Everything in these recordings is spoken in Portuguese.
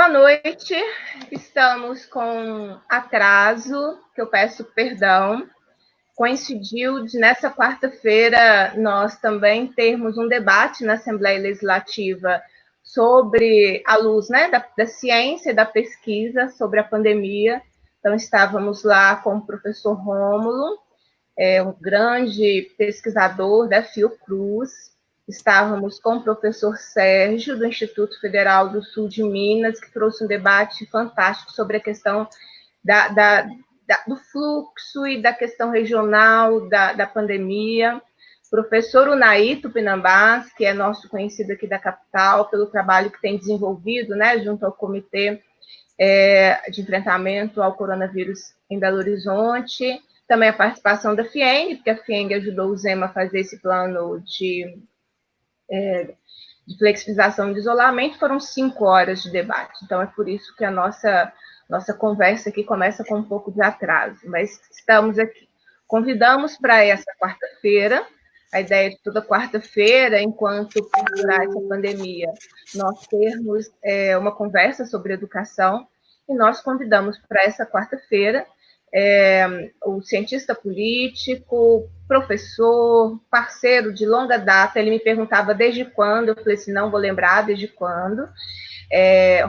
noite, estamos com atraso, que eu peço perdão. Coincidiu de, nessa quarta-feira, nós também termos um debate na Assembleia Legislativa sobre a luz, né, da ciência e da pesquisa sobre a pandemia. Então, estávamos lá com o professor Rômulo, um grande pesquisador da Fiocruz. Estávamos com o professor Sérgio, do Instituto Federal do Sul de Minas, que trouxe um debate fantástico sobre a questão do fluxo e da questão regional da pandemia. Professor Unai Tupinambás, que é nosso conhecido aqui da capital, pelo trabalho que tem desenvolvido, né, junto ao Comitê de Enfrentamento ao Coronavírus em Belo Horizonte. Também a participação da FIENG, porque a FIENG ajudou o Zema a fazer esse plano de flexibilização de isolamento. Foram 5 horas de debate. Então, é por isso que a nossa conversa aqui começa com um pouco de atraso. Mas estamos aqui. Convidamos para essa quarta-feira. A ideia de toda quarta-feira, enquanto perdurar essa pandemia, nós termos uma conversa sobre educação. E nós convidamos para essa quarta-feira o cientista político, professor, parceiro de longa data. Ele me perguntava desde quando, eu falei assim, não vou lembrar desde quando.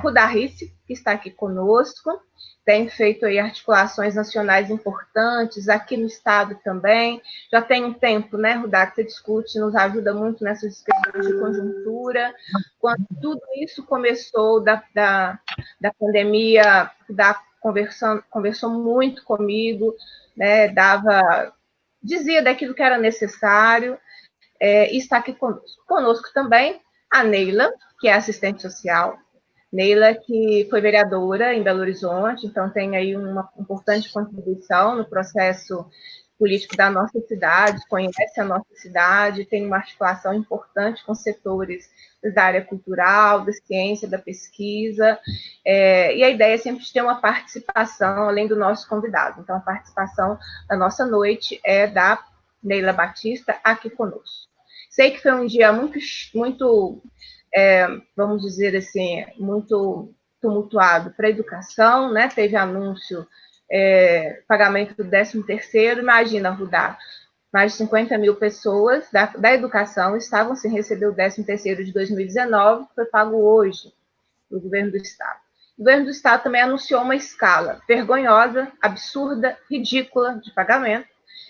Rudá Rissi, que está aqui conosco, tem feito aí articulações nacionais importantes, aqui no estado também. Já tem um tempo, né, Rudá, que você discute, nos ajuda muito nessas questões de conjuntura. Quando tudo isso começou da pandemia, Rudá conversou muito comigo, né, dizia daquilo que era necessário, e está aqui conosco. Conosco também a Neila, que é assistente social. Neila, que foi vereadora em Belo Horizonte, então tem aí uma importante contribuição no processo político da nossa cidade, conhece a nossa cidade, tem uma articulação importante com setores da área cultural, da ciência, da pesquisa, e a ideia é sempre ter uma participação, além do nosso convidado. Então, a participação da nossa noite é da Neila Batista aqui conosco. Sei que foi um dia muito vamos dizer assim, muito tumultuado para a educação, né? Teve anúncio, pagamento do 13º, imagina, Rudá, mais de 50 mil pessoas da educação estavam sem receber o 13º de 2019, que foi pago hoje do governo do Estado. O governo do Estado também anunciou uma escala vergonhosa, absurda, ridícula de pagamento.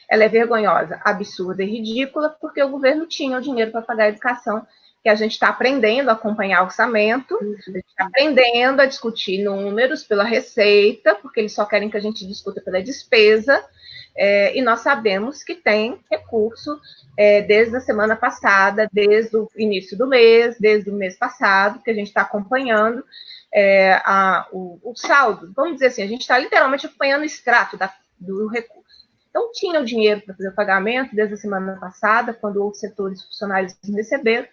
Ela é vergonhosa, absurda e ridícula porque o governo tinha o dinheiro para pagar a educação, que a gente está aprendendo a acompanhar orçamento, a gente está aprendendo a discutir números pela receita, porque eles só querem que a gente discuta pela despesa, e nós sabemos que tem recurso desde a semana passada, desde o início do mês, desde o mês passado, que a gente está acompanhando o saldo. Vamos dizer assim, a gente está literalmente acompanhando o extrato do recurso. Então, tinha o dinheiro para fazer o pagamento desde a semana passada, quando outros setores funcionários receberam,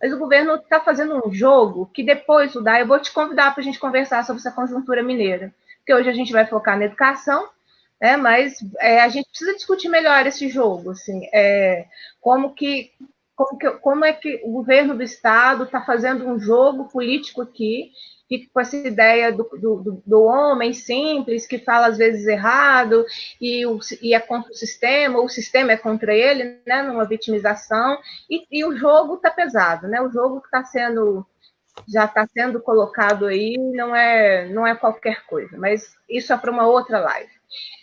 mas o governo está fazendo um jogo que depois, Udá, eu vou te convidar para a gente conversar sobre essa conjuntura mineira, porque hoje a gente vai focar na educação, né, mas a gente precisa discutir melhor esse jogo, assim, como é que o governo do Estado está fazendo um jogo político aqui, fica com essa ideia do homem simples, que fala às vezes errado, e é contra o sistema, ou o sistema é contra ele, né, numa vitimização, e o jogo está pesado, né, o jogo que já está sendo colocado aí não é qualquer coisa, mas isso é para uma outra live.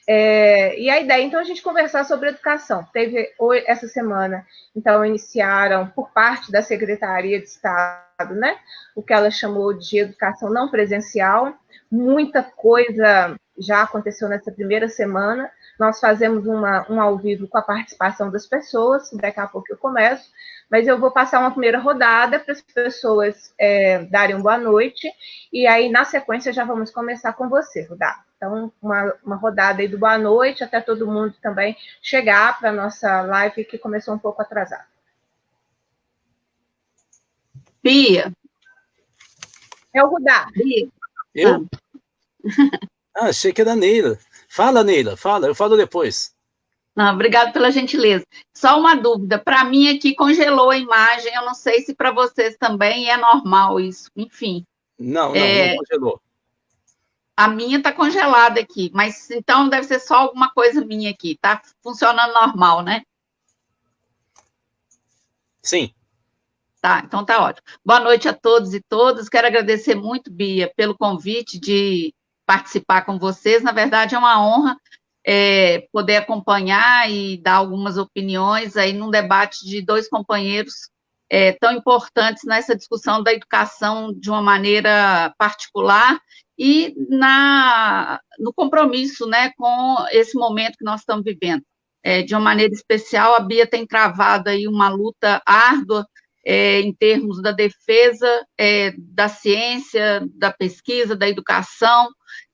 E a ideia, então, é a gente conversar sobre educação. Teve essa semana, então, iniciaram, por parte da Secretaria de Estado, né, o que ela chamou de educação não presencial. Muita coisa já aconteceu nessa primeira semana. Nós fazemos um ao vivo com a participação das pessoas, daqui a pouco eu começo, mas eu vou passar uma primeira rodada para as pessoas darem uma boa noite, e aí, na sequência, já vamos começar com você, Rudá. Então, uma rodada aí do boa noite, até todo mundo também chegar para a nossa live, que começou um pouco atrasada. Pia. É o Rudá. Eu? Achei que era a Neila. Fala, Neila, fala, eu falo depois. Não, obrigado pela gentileza. Só uma dúvida, para mim aqui congelou a imagem, eu não sei se para vocês também é normal isso, enfim. Não congelou. A minha está congelada aqui, mas então deve ser só alguma coisa minha aqui. Está funcionando normal, né? Sim. Tá, então tá ótimo. Boa noite a todos e todas. Quero agradecer muito, Bia, pelo convite de participar com vocês. Na verdade, é uma honra poder acompanhar e dar algumas opiniões aí num debate de dois companheiros tão importantes nessa discussão da educação de uma maneira particular e no compromisso, né, com esse momento que nós estamos vivendo. De uma maneira especial, a Bia tem travado aí uma luta árdua em termos da defesa da ciência, da pesquisa, da educação,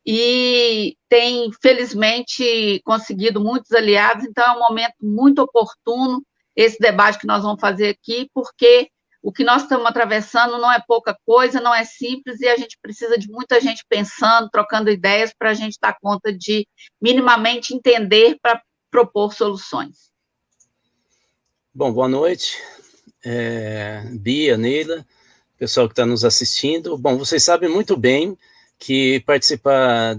e tem, felizmente, conseguido muitos aliados, então é um momento muito oportuno esse debate que nós vamos fazer aqui, porque o que nós estamos atravessando não é pouca coisa, não é simples, e a gente precisa de muita gente pensando, trocando ideias, para a gente dar conta de minimamente entender para propor soluções. Bom, boa noite, Bia, Neila, pessoal que está nos assistindo. Bom, vocês sabem muito bem que participar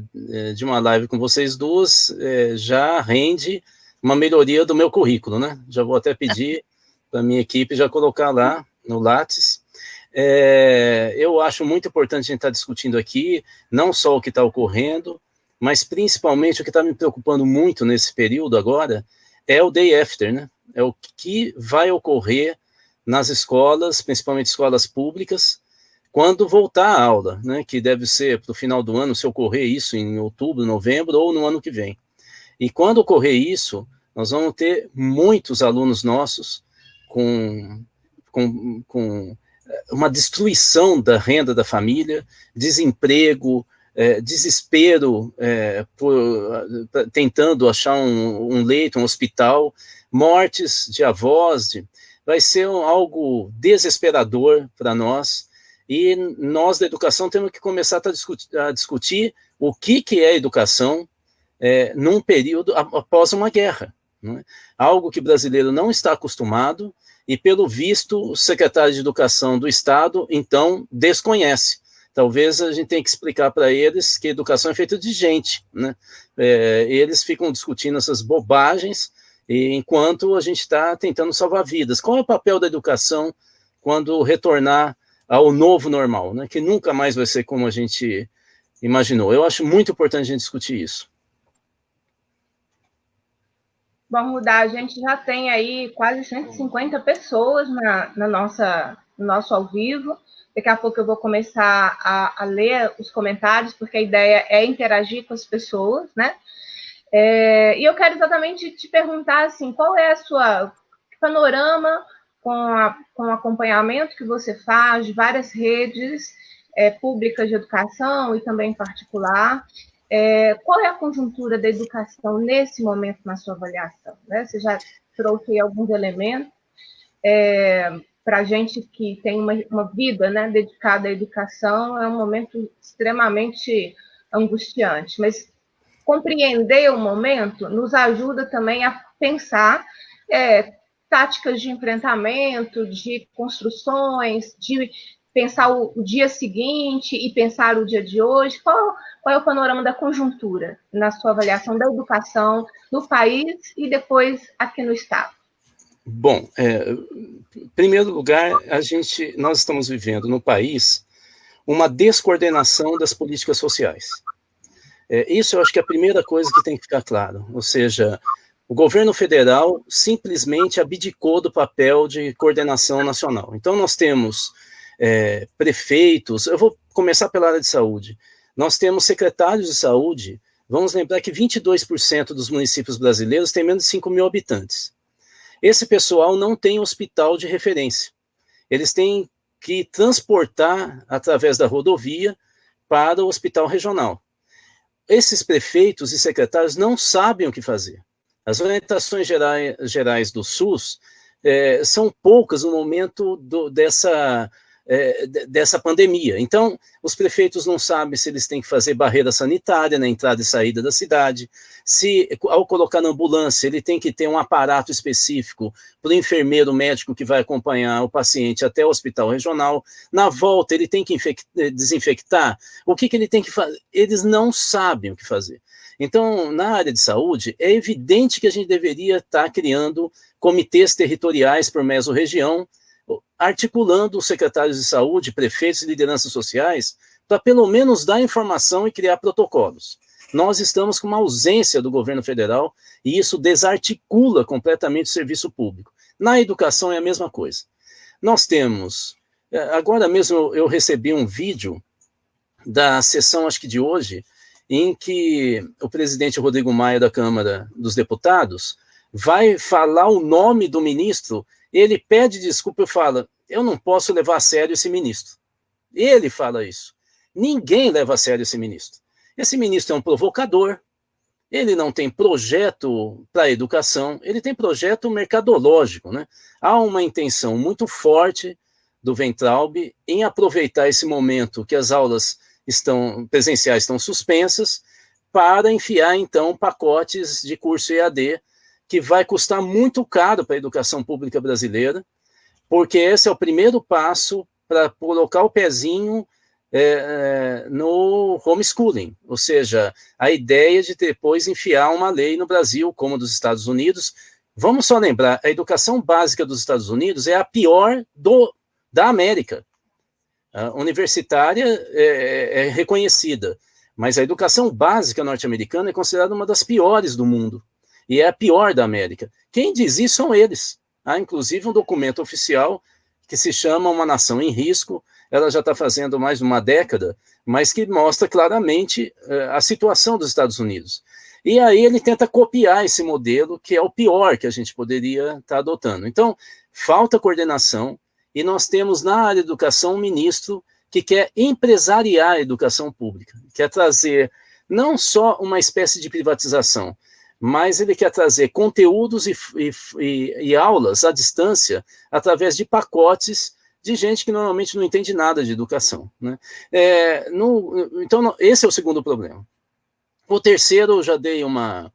de uma live com vocês duas já rende uma melhoria do meu currículo, né? Já vou até pedir para a minha equipe já colocar lá no Lattes. Eu acho muito importante a gente estar discutindo aqui, não só o que está ocorrendo, mas principalmente o que está me preocupando muito nesse período agora é o day after, né? É o que vai ocorrer nas escolas, principalmente escolas públicas, quando voltar a aula, né? Que deve ser para o final do ano, se ocorrer isso em outubro, novembro ou no ano que vem. E quando ocorrer isso, nós vamos ter muitos alunos nossos com uma destruição da renda da família, desemprego, desespero tentando achar um leito, um hospital, mortes de avós, vai ser algo desesperador para nós, e nós da educação temos que começar a discutir o que é educação num período após uma guerra, né? Algo que o brasileiro não está acostumado, e pelo visto o secretário de Educação do Estado, então, desconhece. Talvez a gente tenha que explicar para eles que a educação é feita de gente, né? Eles ficam discutindo essas bobagens, enquanto a gente está tentando salvar vidas. Qual é o papel da educação quando retornar ao novo normal, né? Que nunca mais vai ser como a gente imaginou. Eu acho muito importante a gente discutir isso. Vamos mudar, a gente já tem aí quase 150 pessoas no nosso ao vivo. Daqui a pouco eu vou começar a ler os comentários, porque a ideia é interagir com as pessoas, né? E eu quero exatamente te perguntar, assim, qual é a sua panorama com o acompanhamento que você faz de várias redes públicas de educação e também particular. Qual é a conjuntura da educação nesse momento na sua avaliação, né? Você já trouxe alguns elementos para a gente que tem uma vida, né, dedicada à educação, é um momento extremamente angustiante, mas compreender o momento nos ajuda também a pensar táticas de enfrentamento, de construções, de pensar o dia seguinte e pensar o dia de hoje. Qual é o panorama da conjuntura na sua avaliação da educação no país e depois aqui no Estado? Bom, em primeiro lugar, nós estamos vivendo no país uma descoordenação das políticas sociais. Isso eu acho que é a primeira coisa que tem que ficar claro, ou seja, o governo federal simplesmente abdicou do papel de coordenação nacional. Então nós temos prefeitos, eu vou começar pela área de saúde, nós temos secretários de saúde, vamos lembrar que 22% dos municípios brasileiros têm menos de 5 mil habitantes. Esse pessoal não tem hospital de referência, eles têm que transportar através da rodovia para o hospital regional. Esses prefeitos e secretários não sabem o que fazer. As orientações gerais do SUS são poucas no momento dessa dessa pandemia. Então, os prefeitos não sabem se eles têm que fazer barreira sanitária na entrada e saída da cidade, se, ao colocar na ambulância, ele tem que ter um aparato específico para o enfermeiro médico que vai acompanhar o paciente até o hospital regional. Na volta, ele tem que desinfectar. O que ele tem que fazer? Eles não sabem o que fazer. Então, na área de saúde, é evidente que a gente deveria estar criando comitês territoriais por mesorregião, articulando os secretários de saúde, prefeitos e lideranças sociais, para pelo menos dar informação e criar protocolos. Nós estamos com uma ausência do governo federal e isso desarticula completamente o serviço público. Na educação é a mesma coisa. Nós temos, agora mesmo eu recebi um vídeo da sessão, acho que de hoje, em que o presidente Rodrigo Maia da Câmara dos Deputados vai falar o nome do ministro, ele pede desculpa e fala, eu não posso levar a sério esse ministro. Ele fala isso. Ninguém leva a sério esse ministro. Esse ministro é um provocador, ele não tem projeto para a educação, ele tem projeto mercadológico, né? Há uma intenção muito forte do Weintraub em aproveitar esse momento que as aulas presenciais estão suspensas para enfiar, então, pacotes de curso EAD que vai custar muito caro para a educação pública brasileira, porque esse é o primeiro passo para colocar o pezinho no homeschooling, ou seja, a ideia de depois enfiar uma lei no Brasil, como dos Estados Unidos. Vamos só lembrar, a educação básica dos Estados Unidos é a pior da América. A universitária é reconhecida, mas a educação básica norte-americana é considerada uma das piores do mundo. E é a pior da América. Quem diz isso são eles. Há, inclusive, um documento oficial que se chama Uma Nação em Risco, ela já está fazendo mais de uma década, mas que mostra claramente a situação dos Estados Unidos. E aí ele tenta copiar esse modelo, que é o pior que a gente poderia estar adotando. Então, falta coordenação, e nós temos na área de educação um ministro que quer empresariar a educação pública, quer trazer não só uma espécie de privatização, mas ele quer trazer conteúdos e aulas à distância através de pacotes de gente que normalmente não entende nada de educação, né? Então, esse é o segundo problema. O terceiro, eu já dei uma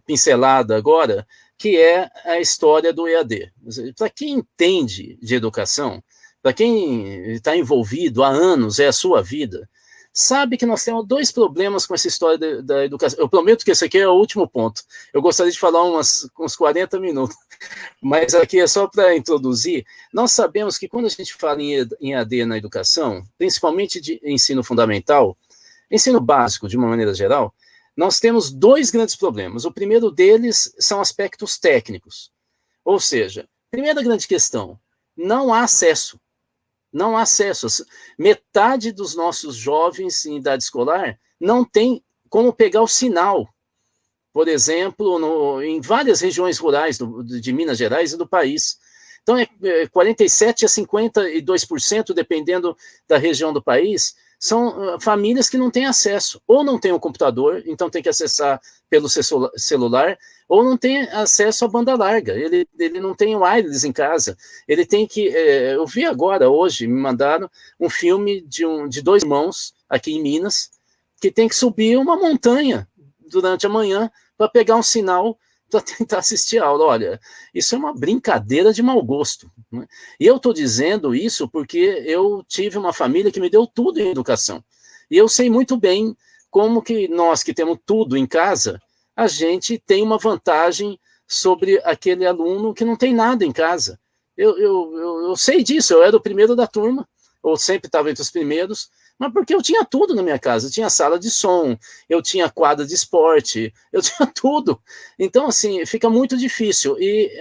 pincelada agora, que é a história do EAD. Para quem entende de educação, para quem está envolvido há anos, é a sua vida, sabe que nós temos dois problemas com essa história da educação. Eu prometo que esse aqui é o último ponto. Eu gostaria de falar uns 40 minutos, mas aqui é só para introduzir. Nós sabemos que quando a gente fala em AD na educação, principalmente de ensino fundamental, ensino básico de uma maneira geral, nós temos dois grandes problemas. O primeiro deles são aspectos técnicos. Ou seja, primeira grande questão, não há acesso. Não há acesso. Metade dos nossos jovens em idade escolar não tem como pegar o sinal. Por exemplo, em várias regiões rurais de Minas Gerais e do país. Então, 47% a 52%, dependendo da região do país, são famílias que não têm acesso. Ou não têm um computador, então tem que acessar pelo celular, ou não tem acesso à banda larga, ele não tem wireless em casa, ele tem que... eu vi agora, hoje, me mandaram um filme de dois irmãos, aqui em Minas, que tem que subir uma montanha durante a manhã para pegar um sinal para tentar assistir a aula. Olha, isso é uma brincadeira de mau gosto, né? E eu estou dizendo isso porque eu tive uma família que me deu tudo em educação, e eu sei muito bem como que nós que temos tudo em casa, a gente tem uma vantagem sobre aquele aluno que não tem nada em casa. Eu sei disso, eu era o primeiro da turma, ou sempre estava entre os primeiros, mas porque eu tinha tudo na minha casa, eu tinha sala de som, eu tinha quadra de esporte, eu tinha tudo. Então, assim, fica muito difícil. E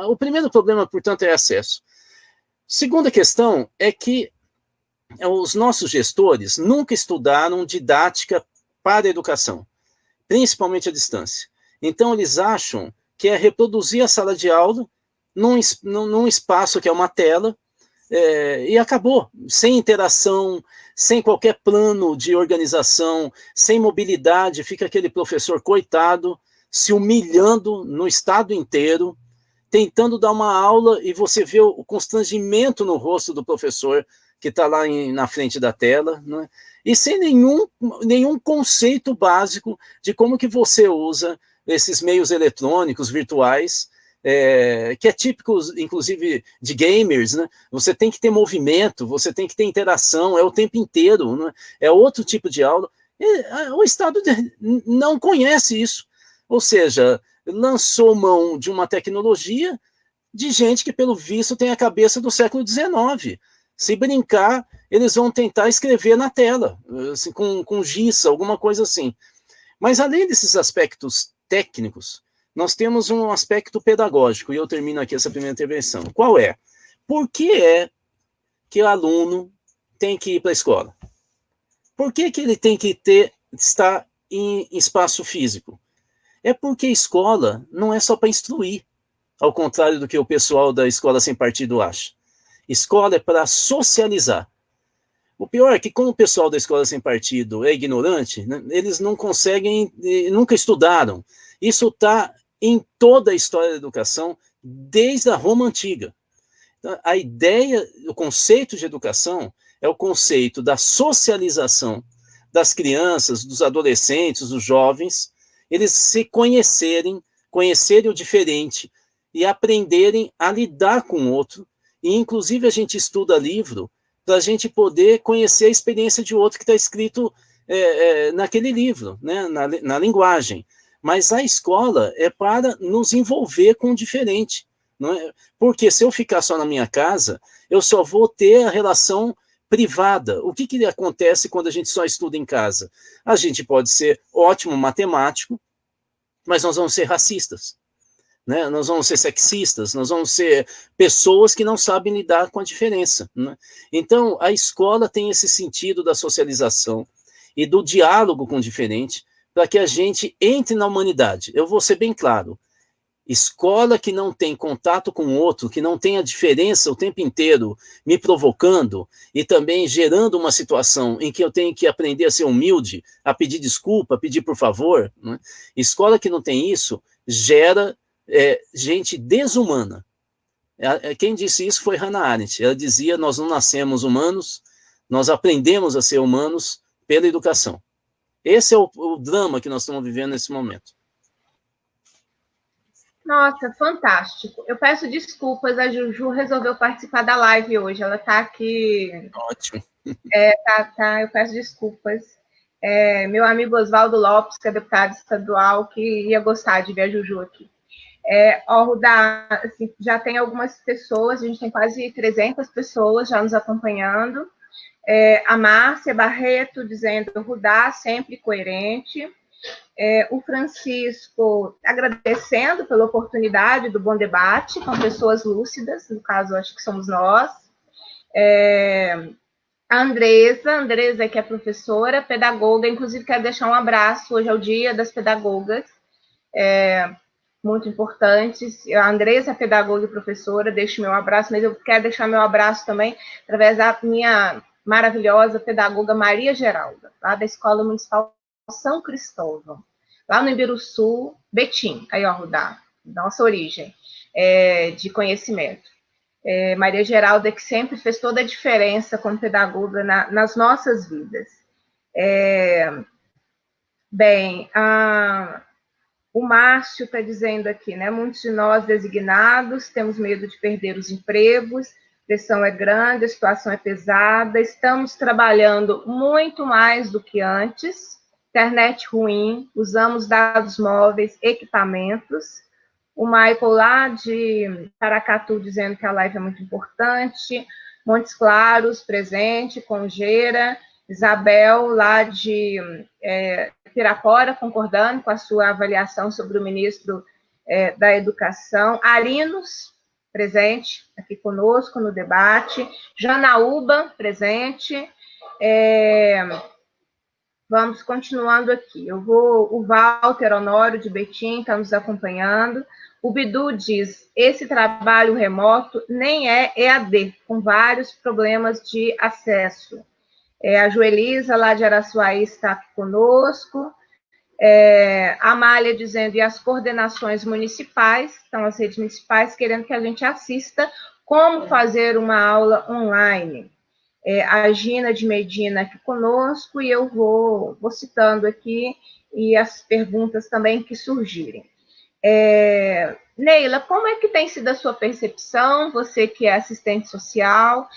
o primeiro problema, portanto, é acesso. Segunda questão é que os nossos gestores nunca estudaram didática para a educação, principalmente à distância. Então, eles acham que é reproduzir a sala de aula num espaço que é uma tela, e acabou, sem interação, sem qualquer plano de organização, sem mobilidade, fica aquele professor coitado, se humilhando no estado inteiro, tentando dar uma aula e você vê o constrangimento no rosto do professor que está lá na frente da tela, né? E sem nenhum conceito básico de como que você usa esses meios eletrônicos, virtuais, que é típico, inclusive, de gamers, né? Você tem que ter movimento, você tem que ter interação, é o tempo inteiro, né? É outro tipo de aula. O Estado não conhece isso. Ou seja, lançou mão de uma tecnologia de gente que, pelo visto, tem a cabeça do século XIX. Se brincar, eles vão tentar escrever na tela, assim, com giz, alguma coisa assim. Mas, além desses aspectos técnicos, nós temos um aspecto pedagógico, e eu termino aqui essa primeira intervenção. Qual é? Por que é que o aluno tem que ir para a escola? Por que ele tem que estar em espaço físico? É porque a escola não é só para instruir, ao contrário do que o pessoal da escola sem partido acha. Escola é para socializar. O pior é que, como o pessoal da escola sem partido é ignorante, né, eles não conseguem, nunca estudaram. Isso está em toda a história da educação, desde a Roma Antiga. Então, a ideia, o conceito de educação é o conceito da socialização das crianças, dos adolescentes, dos jovens, eles se conhecerem o diferente e aprenderem a lidar com o outro. E, inclusive, a gente estuda livro para a gente poder conhecer a experiência de outro que está escrito naquele livro, né, na linguagem. Mas a escola é para nos envolver com o diferente. Não é? Porque se eu ficar só na minha casa, eu só vou ter a relação privada. O que acontece quando a gente só estuda em casa? A gente pode ser ótimo matemático, mas nós vamos ser racistas. Né? Nós vamos ser sexistas, nós vamos ser pessoas que não sabem lidar com a diferença. Né? Então, a escola tem esse sentido da socialização e do diálogo com o diferente para que a gente entre na humanidade. Eu vou ser bem claro, escola que não tem contato com o outro, que não tem a diferença o tempo inteiro me provocando e também gerando uma situação em que eu tenho que aprender a ser humilde, a pedir desculpa, a pedir por favor. Né? Escola que não tem isso gera gente desumana. Quem disse isso foi Hannah Arendt. Ela dizia, nós não nascemos humanos, nós aprendemos a ser humanos pela educação. Esse é o drama que nós estamos vivendo nesse momento. Nossa, fantástico. Eu peço desculpas, a Juju resolveu participar da live hoje. Ela está aqui. Ótimo. Eu peço desculpas. Meu amigo Oswaldo Lopes, que é deputado estadual, que ia gostar de ver a Juju aqui. Rudá, assim, já tem algumas pessoas, a gente tem quase 300 pessoas já nos acompanhando. A Márcia Barreto dizendo, Rudá, sempre coerente. O Francisco agradecendo pela oportunidade do bom debate com pessoas lúcidas, no caso, acho que somos nós. A Andresa, que é professora, pedagoga, inclusive quero deixar um abraço, hoje é o dia das pedagogas, muito importantes. A Andresa é pedagoga e professora, deixo meu abraço, mas eu quero deixar meu abraço também através da minha maravilhosa pedagoga Maria Geralda, lá da Escola Municipal São Cristóvão, lá no Ibiruçu, Betim, aí ó, Rudá, nossa origem de conhecimento. Maria Geralda, que sempre fez toda a diferença como pedagoga nas nossas vidas. O Márcio está dizendo aqui, né? Muitos de nós designados temos medo de perder os empregos, a pressão é grande, a situação é pesada, estamos trabalhando muito mais do que antes, internet ruim, usamos dados móveis, equipamentos. O Michael lá de Paracatu dizendo que a live é muito importante, Montes Claros presente, Congeira, Isabel lá de Pirapora, concordando com a sua avaliação sobre o ministro da Educação, Arinos presente aqui conosco no debate, Janaúba presente. Vamos continuando aqui. O Walter Honório de Betim está nos acompanhando. O Bidu diz, esse trabalho remoto nem é EAD, com vários problemas de acesso. A Joelisa, lá de Araçuaí, está aqui conosco. A Amália dizendo, e as coordenações municipais, então as redes municipais, querendo que a gente assista como fazer uma aula online. A Gina de Medina aqui conosco, e eu vou citando aqui, e as perguntas também que surgirem. Neila, como é que tem sido a sua percepção, você que é assistente social,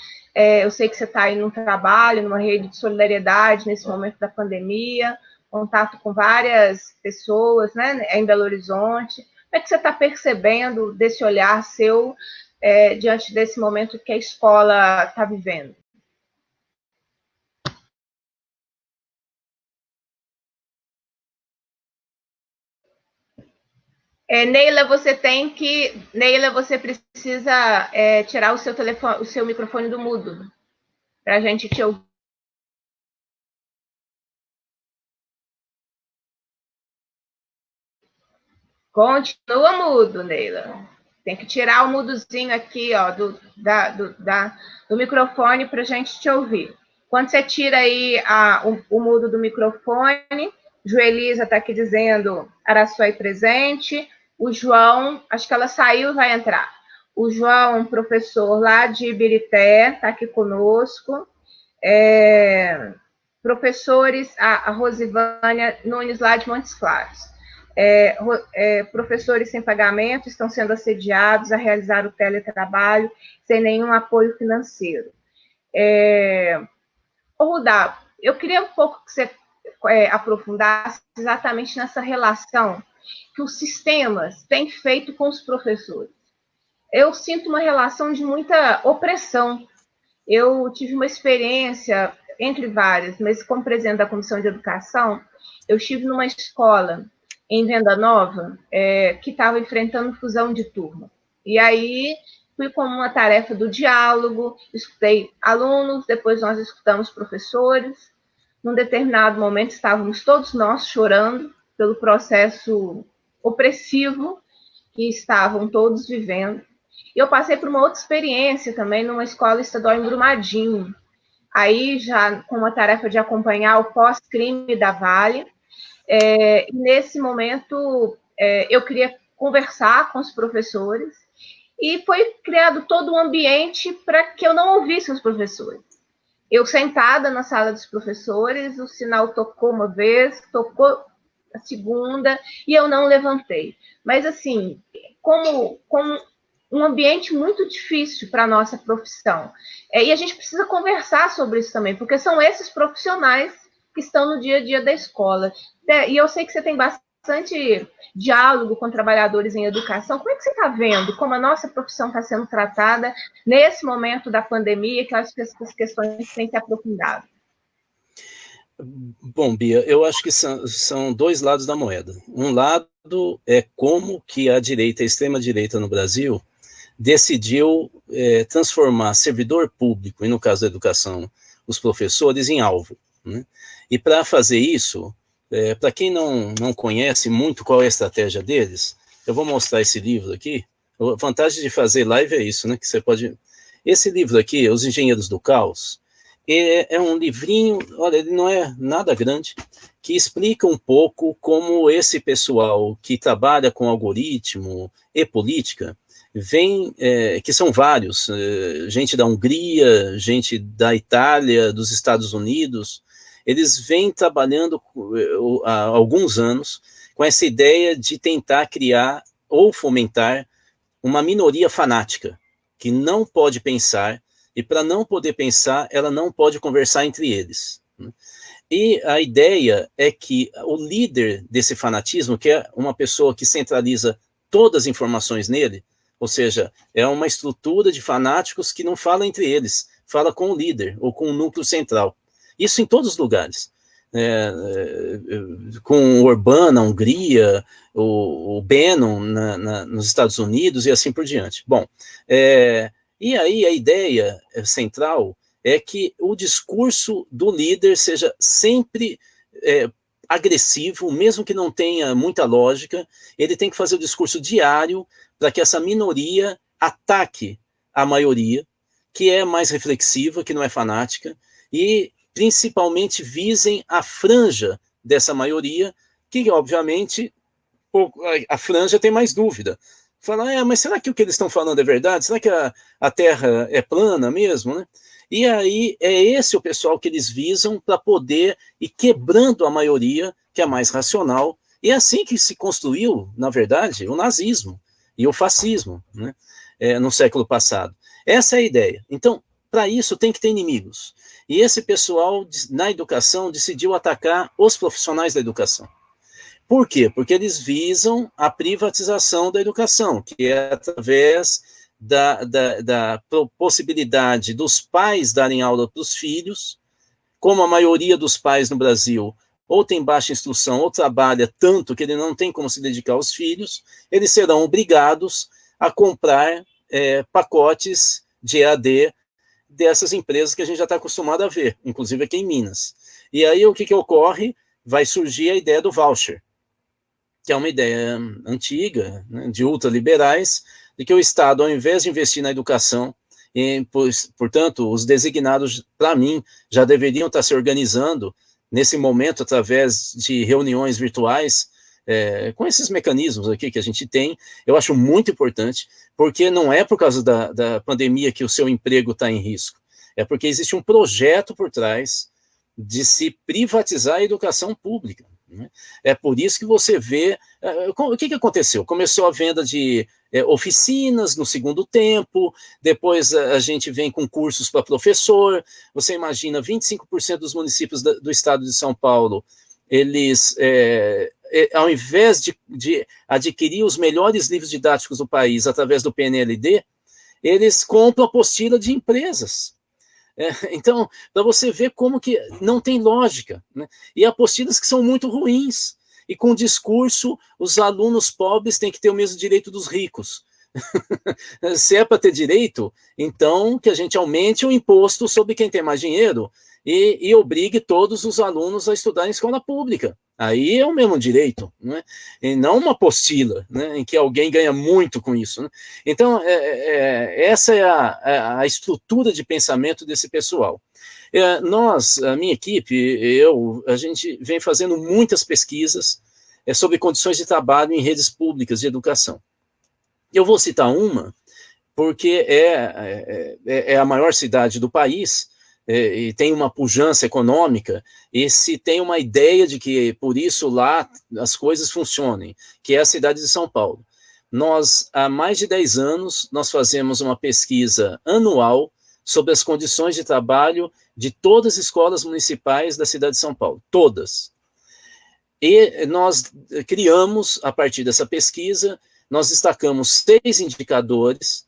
eu sei que você está aí num trabalho, numa rede de solidariedade nesse momento da pandemia, contato com várias pessoas, né, em Belo Horizonte. Como é que você está percebendo desse olhar seu diante desse momento que a escola está vivendo? Neila, você precisa tirar o seu telefone, o seu microfone do mudo, para a gente te ouvir. Continua mudo, Neila. Tem que tirar o mudozinho aqui, ó, do microfone para a gente te ouvir. Quando você tira aí o mudo do microfone, Joelisa está aqui dizendo Araçuaí presente. O João, acho que ela saiu e vai entrar. O João, professor lá de Ibirité, está aqui conosco. Professores, a Rosivânia Nunes, lá de Montes Claros. Professores sem pagamento estão sendo assediados a realizar o teletrabalho sem nenhum apoio financeiro. Rudá, eu queria um pouco que você aprofundasse exatamente nessa relação que os sistemas têm feito com os professores. Eu sinto uma relação de muita opressão. Eu tive uma experiência, entre várias, mas como presidente da Comissão de Educação, eu estive numa escola em Venda Nova, que estava enfrentando fusão de turma. E aí, fui com uma tarefa do diálogo, escutei alunos, depois nós escutamos professores. Num determinado momento, estávamos todos nós chorando pelo processo opressivo que estavam todos vivendo. E eu passei por uma outra experiência também, numa escola estadual em Brumadinho. Aí, já com uma tarefa de acompanhar o pós-crime da Vale, nesse momento, eu queria conversar com os professores e foi criado todo um ambiente para que eu não ouvisse os professores. Eu sentada na sala dos professores, o sinal tocou uma vez, tocou a segunda e eu não levantei. Mas, assim, como um ambiente muito difícil para a nossa profissão. E a gente precisa conversar sobre isso também, porque são esses profissionais que estão no dia a dia da escola. E eu sei que você tem bastante diálogo com trabalhadores em educação. Como é que você está vendo como a nossa profissão está sendo tratada nesse momento da pandemia, que as questões têm se aprofundado? Bom, Bia, eu acho que são dois lados da moeda. Um lado é como que a direita, a extrema-direita no Brasil, decidiu transformar servidor público, e no caso da educação, os professores, em alvo, né? E para fazer isso, para quem não conhece muito qual é a estratégia deles, eu vou mostrar esse livro aqui. A vantagem de fazer live é isso, né? Que você pode... Esse livro aqui, Os Engenheiros do Caos, é um livrinho, olha, ele não é nada grande, que explica um pouco como esse pessoal que trabalha com algoritmo e política vem, que são vários, gente da Hungria, gente da Itália, dos Estados Unidos, eles vêm trabalhando há alguns anos com essa ideia de tentar criar ou fomentar uma minoria fanática, que não pode pensar, e para não poder pensar, ela não pode conversar entre eles. E a ideia é que o líder desse fanatismo, que é uma pessoa que centraliza todas as informações nele, ou seja, é uma estrutura de fanáticos que não fala entre eles, fala com o líder ou com o núcleo central. Isso em todos os lugares. Com o Orbán na Hungria, o Bannon nos Estados Unidos e assim por diante. Bom, e aí a ideia central é que o discurso do líder seja sempre agressivo, mesmo que não tenha muita lógica, ele tem que fazer o discurso diário para que essa minoria ataque a maioria, que é mais reflexiva, que não é fanática, e principalmente visem a franja dessa maioria que obviamente a franja tem mais dúvida. Fala, mas será que o que eles estão falando é verdade? Será que a Terra é plana mesmo, né? E aí é esse o pessoal que eles visam para poder ir quebrando a maioria, que é mais racional. E é assim que se construiu, na verdade, o nazismo e o fascismo, né? No século passado. Essa é a ideia. Então, para isso tem que ter inimigos. E esse pessoal na educação decidiu atacar os profissionais da educação. Por quê? Porque eles visam a privatização da educação, que é através da possibilidade dos pais darem aula para os filhos, como a maioria dos pais no Brasil ou tem baixa instrução ou trabalha tanto que ele não tem como se dedicar aos filhos, eles serão obrigados a comprar pacotes de EAD dessas empresas que a gente já está acostumado a ver, inclusive aqui em Minas. E aí o que ocorre? Vai surgir a ideia do voucher, que é uma ideia antiga, né, de ultraliberais, de que o Estado, ao invés de investir na educação, portanto, os designados, para mim, já deveriam estar se organizando nesse momento através de reuniões virtuais, com esses mecanismos aqui que a gente tem. Eu acho muito importante, porque não é por causa da pandemia que o seu emprego está em risco, é porque existe um projeto por trás de se privatizar a educação pública. É por isso que você vê... O que aconteceu? Começou a venda de oficinas no segundo tempo, depois a gente vem com cursos para professor. Você imagina, 25% dos municípios do estado de São Paulo, eles, ao invés de adquirir os melhores livros didáticos do país através do PNLD, eles compram apostila de empresas. Então, para você ver como que não tem lógica, né? E apostilas que são muito ruins, e com discurso, os alunos pobres têm que ter o mesmo direito dos ricos. Se é para ter direito, então que a gente aumente o imposto sobre quem tem mais dinheiro e obrigue todos os alunos a estudar em escola pública. Aí é o mesmo direito, né? E não uma apostila, né, em que alguém ganha muito com isso, né? Então, essa é a estrutura de pensamento desse pessoal. A minha equipe, a gente vem fazendo muitas pesquisas sobre condições de trabalho em redes públicas de educação. Eu vou citar uma, porque é a maior cidade do país, e tem uma pujança econômica, e se tem uma ideia de que, por isso, lá as coisas funcionem, que é a cidade de São Paulo. Nós, há mais de 10 anos, nós fazemos uma pesquisa anual sobre as condições de trabalho de todas as escolas municipais da cidade de São Paulo, todas. E nós criamos, a partir dessa pesquisa, nós destacamos 6 indicadores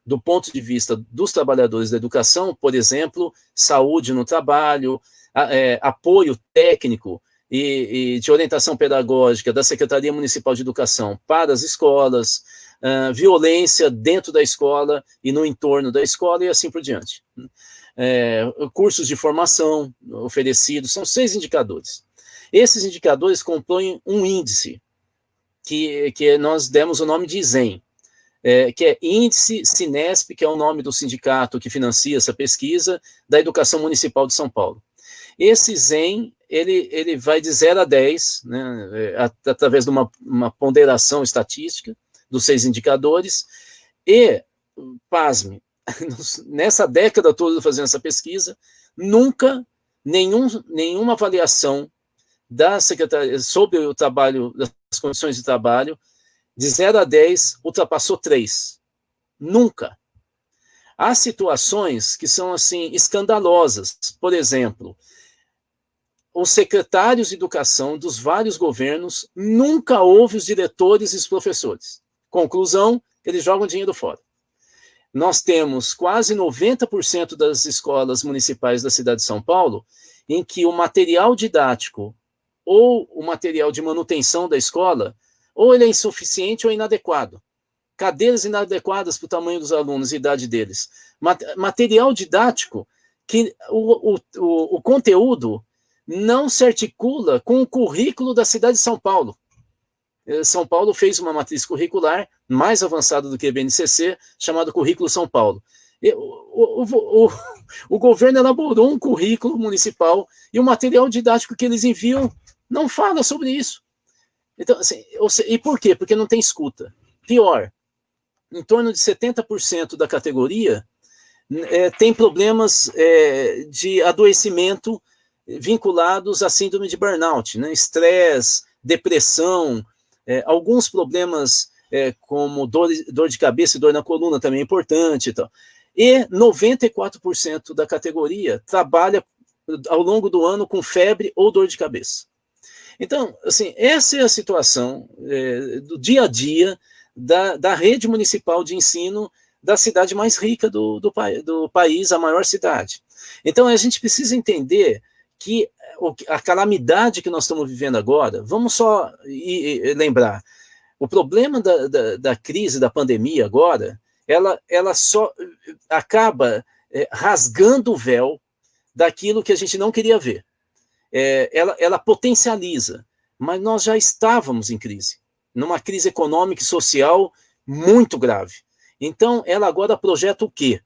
do ponto de vista dos trabalhadores da educação, por exemplo, saúde no trabalho, apoio técnico e de orientação pedagógica da Secretaria Municipal de Educação para as escolas, violência dentro da escola e no entorno da escola e assim por diante. Cursos de formação oferecidos, são 6 indicadores. Esses indicadores compõem um índice que nós demos o nome de ISEM, que é Índice Sinesp, que é o nome do sindicato que financia essa pesquisa, da Educação Municipal de São Paulo. Esse ISEM, ele vai de 0 a 10, né, através de uma ponderação estatística dos 6 indicadores, e, pasme, nessa década toda fazendo essa pesquisa, nunca nenhuma avaliação da Secretaria sobre o trabalho, das condições de trabalho, de 0 a 10, ultrapassou 3. Nunca. Há situações que são, assim, escandalosas. Por exemplo, os secretários de educação dos vários governos nunca ouvem os diretores e os professores. Conclusão, eles jogam dinheiro fora. Nós temos quase 90% das escolas municipais da cidade de São Paulo em que o material didático ou o material de manutenção da escola, ou ele é insuficiente ou inadequado. Cadeiras inadequadas para o tamanho dos alunos e idade deles. Material didático que o conteúdo não se articula com o currículo da cidade de São Paulo. São Paulo fez uma matriz curricular mais avançada do que a BNCC, chamada Currículo São Paulo. O governo elaborou um currículo municipal e o material didático que eles enviam não fala sobre isso. Então, assim, e por quê? Porque não tem escuta. Pior, em torno de 70% da categoria tem problemas de adoecimento vinculados à síndrome de burnout, né? Estresse, depressão, alguns problemas como dor de cabeça e dor na coluna também é importante. E 94% da categoria trabalha ao longo do ano com febre ou dor de cabeça. Então, assim, essa é a situação do dia a dia da rede municipal de ensino da cidade mais rica do país, a maior cidade. Então, a gente precisa entender que a calamidade que nós estamos vivendo agora, vamos só lembrar, o problema da crise, da pandemia agora, ela só acaba rasgando o véu daquilo que a gente não queria ver. Ela potencializa, mas nós já estávamos em crise, numa crise econômica e social muito grave. Então, ela agora projeta o quê?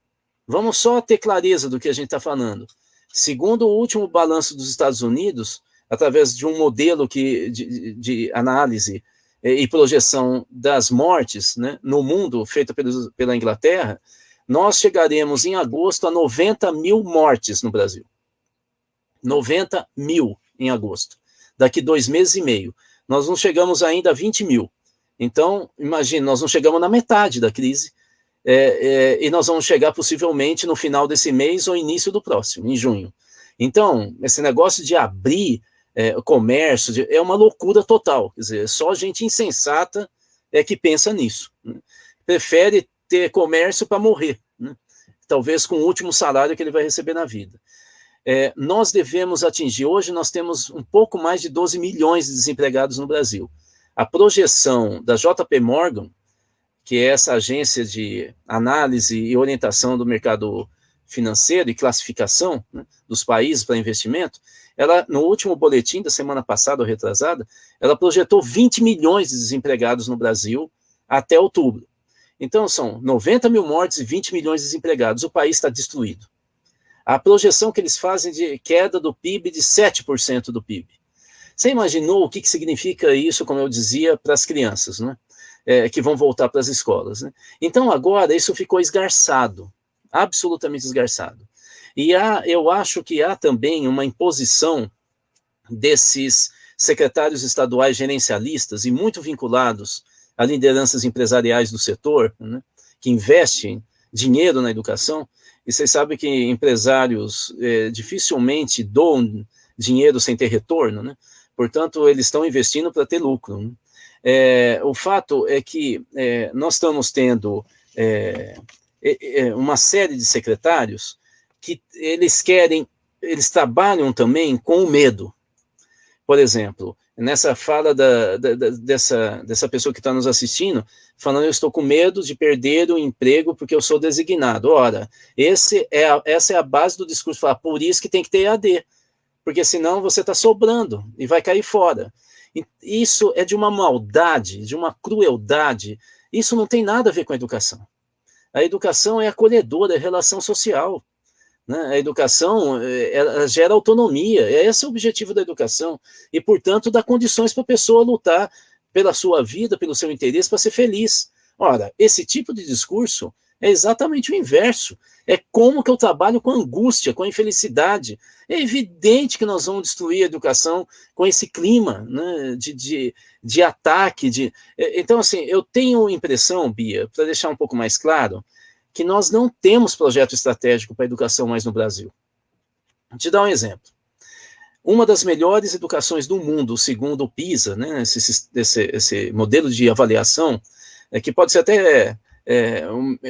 Vamos só ter clareza do que a gente está falando. Segundo o último balanço dos Estados Unidos, através de um modelo de análise e projeção das mortes, né, no mundo, feito pela Inglaterra, nós chegaremos em agosto a 90 mil mortes no Brasil. 90 mil em agosto. Daqui 2 meses e meio. Nós não chegamos ainda a 20 mil. Então, imagine, nós não chegamos na metade da crise, e nós vamos chegar possivelmente no final desse mês ou início do próximo, em junho. Então, esse negócio de abrir o comércio é uma loucura total. Quer dizer, só gente insensata que pensa nisso. Né? Prefere ter comércio para morrer, né? Talvez com o último salário que ele vai receber na vida. Nós devemos atingir, hoje nós temos um pouco mais de 12 milhões de desempregados no Brasil. A projeção da JP Morgan, que é essa agência de análise e orientação do mercado financeiro e classificação, né, dos países para investimento, ela, no último boletim da semana passada ou retrasada, ela projetou 20 milhões de desempregados no Brasil até outubro. Então, são 90 mil mortes e 20 milhões de desempregados. O país está destruído. A projeção que eles fazem de queda do PIB de 7% do PIB. Você imaginou o que significa isso, como eu dizia, para as crianças, né? Que vão voltar para as escolas, né? Então, agora, isso ficou esgarçado, absolutamente esgarçado. E eu acho que há também uma imposição desses secretários estaduais gerencialistas e muito vinculados a lideranças empresariais do setor, né, que investem dinheiro na educação. E vocês sabem que empresários dificilmente doam dinheiro sem ter retorno, né? Portanto, eles estão investindo para ter lucro, né? O fato é que nós estamos tendo uma série de secretários que eles trabalham também com o medo. Por exemplo, nessa fala dessa pessoa que está nos assistindo, falando, eu estou com medo de perder o emprego porque eu sou designado. Ora, essa é a base do discurso, falar, por isso que tem que ter EAD, porque senão você está sobrando e vai cair fora. Isso é de uma maldade, de uma crueldade. Isso não tem nada a ver com a educação. A educação é acolhedora, é relação social, né? A educação ela gera autonomia. Esse é o objetivo da educação. E, portanto, dá condições para a pessoa lutar pela sua vida, pelo seu interesse, para ser feliz. Ora, esse tipo de discurso é exatamente o inverso. É como que eu trabalho com angústia, com infelicidade. É evidente que nós vamos destruir a educação com esse clima, né, de ataque. Então, assim, eu tenho impressão, Bia, para deixar um pouco mais claro, que nós não temos projeto estratégico para a educação mais no Brasil. Vou te dar um exemplo. Uma das melhores educações do mundo, segundo o PISA, né, esse modelo de avaliação, que pode ser até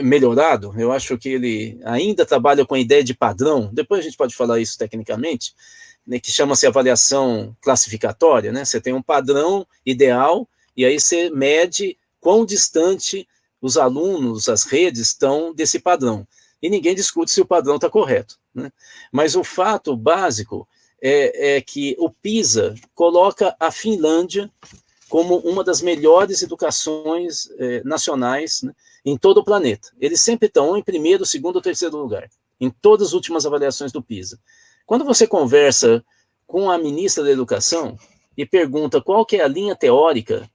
melhorado, eu acho que ele ainda trabalha com a ideia de padrão, depois a gente pode falar isso tecnicamente, né, que chama-se avaliação classificatória, né? Você tem um padrão ideal, e aí você mede quão distante os alunos, as redes estão desse padrão, e ninguém discute se o padrão está correto, né? Mas o fato básico é que o PISA coloca a Finlândia como uma das melhores educações nacionais, né, em todo o planeta. Eles sempre estão em primeiro, segundo ou terceiro lugar, em todas as últimas avaliações do PISA. Quando você conversa com a ministra da Educação, e pergunta qual que é a linha teórica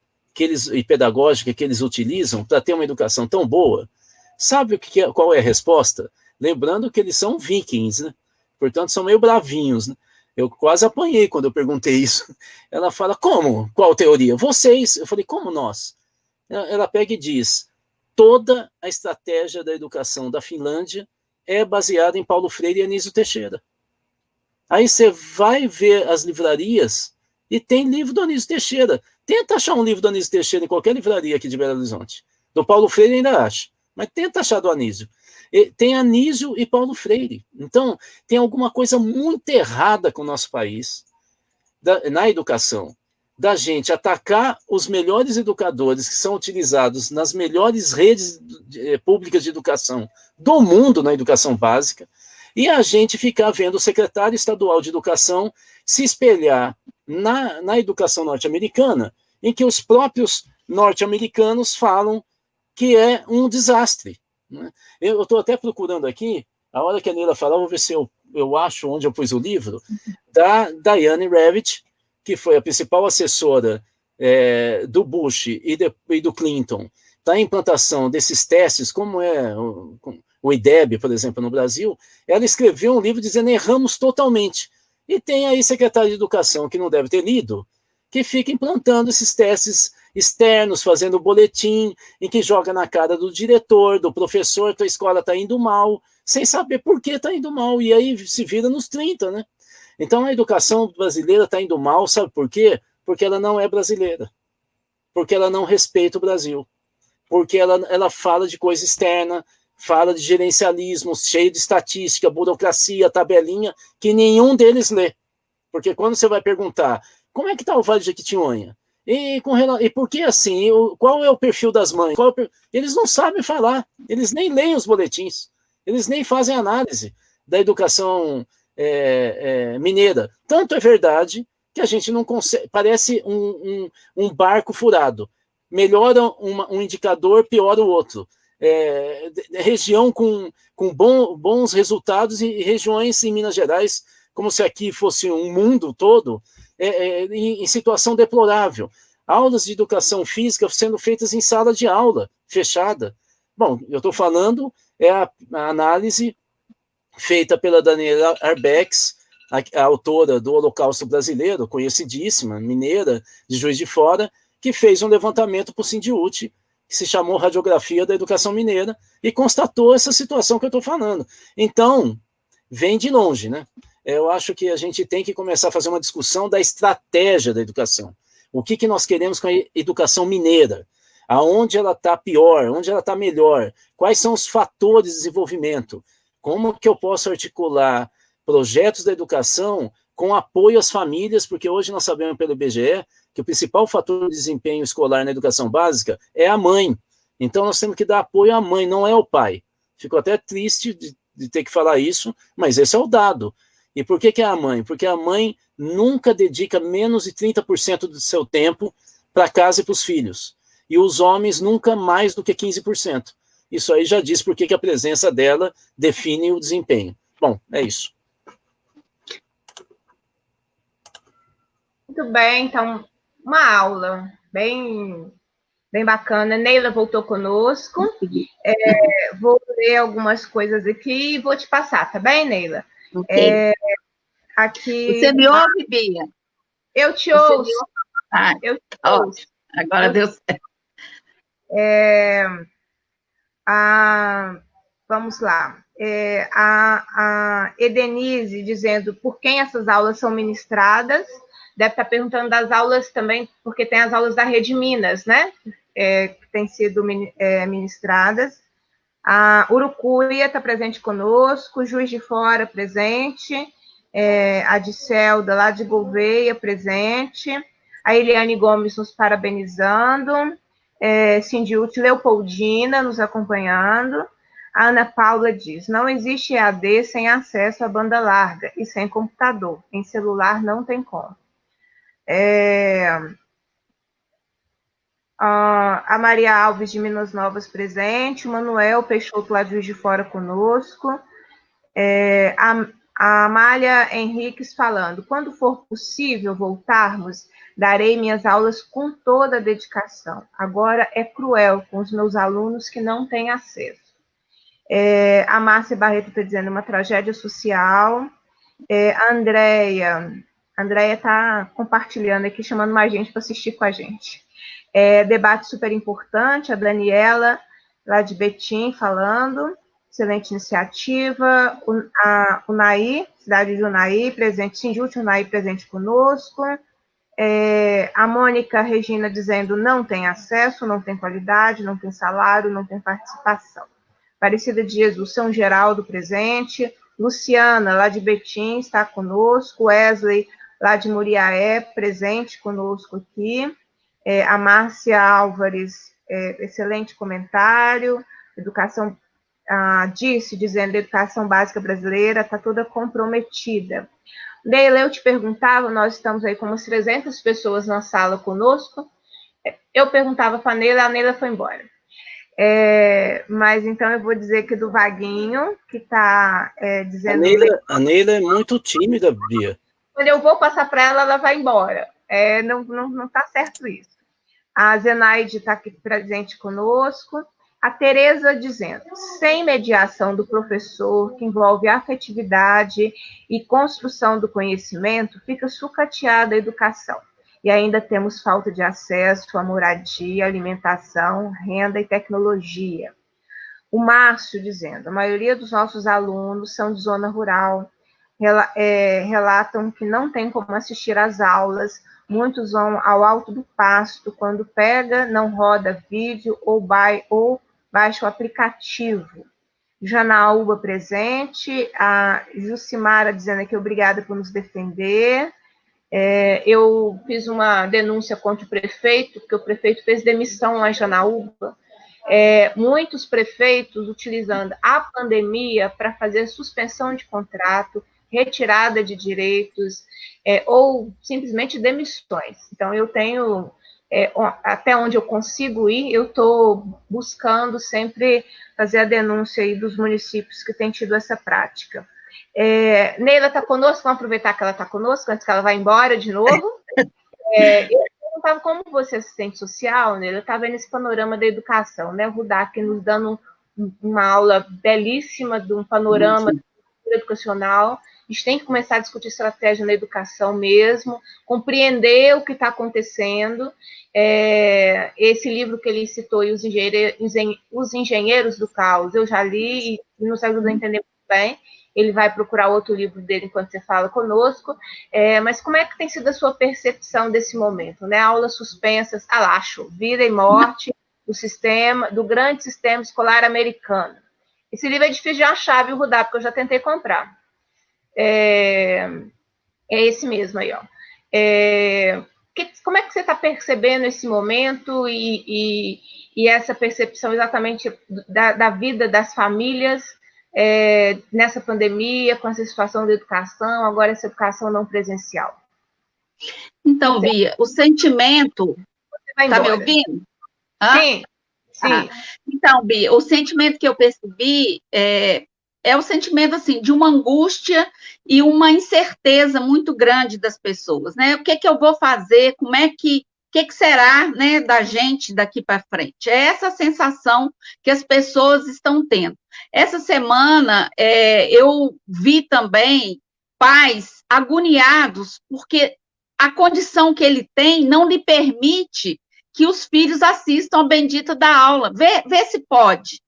e pedagógica que eles utilizam para ter uma educação tão boa, sabe qual é a resposta? Lembrando que eles são vikings, né? Portanto, são meio bravinhos, né? Eu quase apanhei quando eu perguntei isso. Ela fala, como? Qual teoria? Vocês. Eu falei, como nós? Ela pega e diz, toda a estratégia da educação da Finlândia é baseada em Paulo Freire e Anísio Teixeira. Aí você vai ver as livrarias e tem livro do Anísio Teixeira. Tenta achar um livro do Anísio Teixeira em qualquer livraria aqui de Belo Horizonte. Do Paulo Freire ainda acha, mas tenta achar do Anísio. Tem Anísio e Paulo Freire. Então, tem alguma coisa muito errada com o nosso país, na educação, da gente atacar os melhores educadores que são utilizados nas melhores redes públicas de educação do mundo na educação básica, e a gente ficar vendo o secretário estadual de educação se espelhar na educação norte-americana, em que os próprios norte-americanos falam que é um desastre. Né? Eu estou até procurando aqui, a hora que a Neila falar, vou ver se eu acho onde eu pus o livro, da Diane Ravitch, que foi a principal assessora do Bush e do Clinton, da implantação desses testes, como é o IDEB, por exemplo, no Brasil. Ela escreveu um livro dizendo erramos totalmente. E tem aí secretário de educação que não deve ter lido, que fica implantando esses testes externos, fazendo boletim, em que joga na cara do diretor, do professor, que a escola está indo mal, sem saber por que está indo mal, e aí se vira nos 30, né? Então a educação brasileira está indo mal, sabe por quê? Porque ela não é brasileira, porque ela não respeita o Brasil, porque ela fala de coisa externa, fala de gerencialismo, cheio de estatística, burocracia, tabelinha, que nenhum deles lê. Porque quando você vai perguntar, como é que está o Vale de Jequitinhonha? E por que assim? Qual é o perfil das mães? Eles não sabem falar, eles nem leem os boletins, eles nem fazem análise da educação mineira. Tanto é verdade que a gente não consegue, parece um barco furado. Melhora um indicador, piora o outro. Região com bons resultados e regiões em Minas Gerais, como se aqui fosse um mundo todo, em situação deplorável. Aulas de educação física sendo feitas em sala de aula, fechada. Bom, eu estou falando, a análise feita pela Daniela Arbex, a autora do Holocausto Brasileiro, conhecidíssima, mineira, de Juiz de Fora, que fez um levantamento para o Sindiúti, que se chamou Radiografia da Educação Mineira, e constatou essa situação que eu estou falando. Então, vem de longe, né? Eu acho que a gente tem que começar a fazer uma discussão da estratégia da educação. O que nós queremos com a educação mineira? Aonde ela está pior? Onde ela está melhor? Quais são os fatores de desenvolvimento? Como que eu posso articular projetos da educação com apoio às famílias? Porque hoje nós sabemos pelo IBGE que o principal fator de desempenho escolar na educação básica é a mãe. Então nós temos que dar apoio à mãe, não é ao pai. Fico até triste de ter que falar isso, mas esse é o dado. E por que é a mãe? Porque a mãe nunca dedica menos de 30% do seu tempo para casa e para os filhos. E os homens nunca mais do que 15%. Isso aí já diz por que a presença dela define o desempenho. Bom, é isso. Muito bem, então, uma aula bem bacana. Neila voltou conosco. Vou ler algumas coisas aqui e vou te passar, tá bem, Neila? Okay. Aqui. Você me ouve, Bia? Eu te ouço. Eu te ouço. Agora deu certo. Vamos lá. A Edenise dizendo por quem essas aulas são ministradas. Deve estar perguntando das aulas também, porque tem as aulas da Rede Minas, né? Que têm sido ministradas. A Urucuia está presente conosco, Juiz de Fora presente, a Dicelda lá de Gouveia presente, a Eliane Gomes nos parabenizando, Sindiúti Leopoldina nos acompanhando. A Ana Paula diz, não existe EAD sem acesso à banda larga e sem computador. Em celular não tem como. A Maria Alves de Minas Novas presente, o Manuel Peixoto lá de Juiz de Fora conosco, A Amália Henriques falando, quando for possível voltarmos, darei minhas aulas com toda a dedicação. Agora é cruel com os meus alunos que não têm acesso. A Márcia Barreto está dizendo uma tragédia social. A Andréia está compartilhando aqui, chamando mais gente para assistir com a gente. Debate super importante, a Daniela, lá de Betim, falando, excelente iniciativa. O Naí, cidade de Unai, presente, Sinjute Unai, presente conosco. A Mônica Regina dizendo, não tem acesso, não tem qualidade, não tem salário, não tem participação. Aparecida de Jesus, São Geraldo, presente. Luciana, lá de Betim, está conosco. Wesley, lá de Muriaé, presente conosco aqui. A Márcia Álvares, excelente comentário. Educação, dizendo, a educação básica brasileira está toda comprometida. Neila, eu te perguntava, nós estamos aí com umas 300 pessoas na sala conosco. Eu perguntava para a Neila foi embora. Mas então eu vou dizer que do Vaguinho, que está dizendo... A Neila é muito tímida, Bia. Quando eu vou passar para ela, ela vai embora. Não está certo isso. A Zenaide está aqui presente conosco. A Tereza dizendo, sem mediação do professor, que envolve afetividade e construção do conhecimento, fica sucateada a educação. E ainda temos falta de acesso à moradia, alimentação, renda e tecnologia. O Márcio dizendo, a maioria dos nossos alunos são de zona rural, relatam que não tem como assistir às aulas, muitos vão ao alto do pasto, quando pega, não roda vídeo ou baixa o aplicativo. Janaúba presente, a Jucimara dizendo aqui, obrigada por nos defender. Eu fiz uma denúncia contra o prefeito, porque o prefeito fez demissão lá em Janaúba. Muitos prefeitos utilizando a pandemia para fazer suspensão de contrato, retirada de direitos, ou simplesmente demissões. Então, eu tenho, até onde eu consigo ir, eu estou buscando sempre fazer a denúncia aí dos municípios que têm tido essa prática. Neila está conosco, vamos aproveitar que ela está conosco, antes que ela vá embora de novo. Eu perguntava como você é assistente social, Neila, eu estava vendo esse panorama da educação, né? O Rudac nos dando uma aula belíssima de um panorama educacional. A gente tem que começar a discutir estratégia na educação mesmo, compreender o que está acontecendo. Esse livro que ele citou, Os Engenheiros do Caos, eu já li e nos ajuda a entender muito bem. Ele vai procurar outro livro dele enquanto você fala conosco. Mas como é que tem sido a sua percepção desse momento, né? Aulas suspensas, Alacho, vida e morte do grande sistema escolar americano. Esse livro é difícil de achar, viu, Rudá, porque eu já tentei comprar. É esse mesmo aí, ó. Como é que você está percebendo esse momento e essa percepção exatamente da vida das famílias nessa pandemia, com essa situação da educação, agora essa educação não presencial? Então, Bia, o sentimento... Está me ouvindo? Sim. Sim. Então, Bia, o sentimento que eu percebi é o sentimento, assim, de uma angústia e uma incerteza muito grande das pessoas, né? O que é que eu vou fazer? O que será, né, da gente daqui para frente? É essa sensação que as pessoas estão tendo. Essa semana, eu vi também pais agoniados, porque a condição que ele tem não lhe permite que os filhos assistam a bendita da aula. Vê se pode.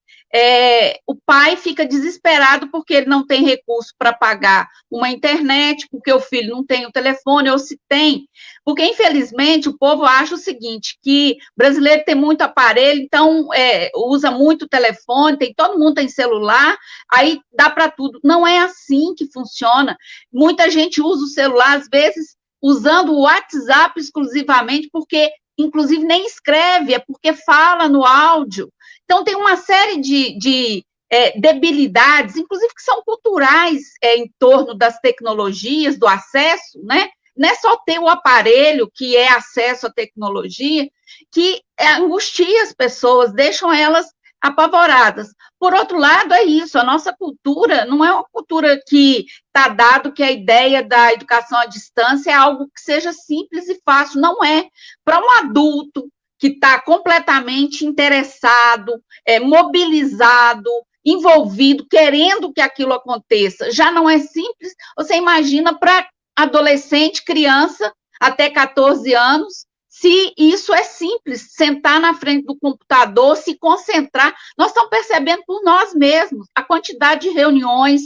O pai fica desesperado porque ele não tem recurso para pagar uma internet, porque o filho não tem o telefone, ou se tem. Porque, infelizmente, o povo acha o seguinte, que brasileiro tem muito aparelho, então usa muito telefone, todo mundo tem celular, aí dá para tudo. Não é assim que funciona. Muita gente usa o celular, às vezes, usando o WhatsApp exclusivamente, porque inclusive nem escreve, é porque fala no áudio. Então, tem uma série de debilidades, inclusive que são culturais em torno das tecnologias, do acesso, né? Não é só ter o aparelho que é acesso à tecnologia, que angustia as pessoas, deixam elas apavoradas. Por outro lado, é isso, a nossa cultura não é uma cultura que está dado que a ideia da educação à distância é algo que seja simples e fácil, não é. Para um adulto que está completamente interessado, mobilizado, envolvido, querendo que aquilo aconteça, já não é simples. Você imagina para adolescente, criança, até 14 anos, se isso é simples, sentar na frente do computador, se concentrar. Nós estamos percebendo por nós mesmos a quantidade de reuniões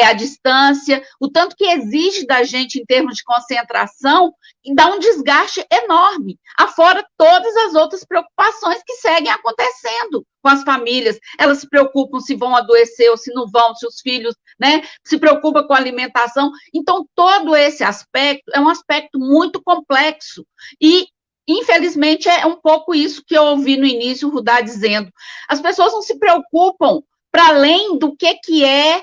à distância, o tanto que exige da gente em termos de concentração, e dá um desgaste enorme, afora todas as outras preocupações que seguem acontecendo com as famílias. Elas se preocupam se vão adoecer ou se não vão, se os filhos, né, se preocupam com a alimentação. Então, todo esse aspecto é um aspecto muito complexo e, infelizmente, é um pouco isso que eu ouvi no início o Rudá dizendo. As pessoas não se preocupam para além do que é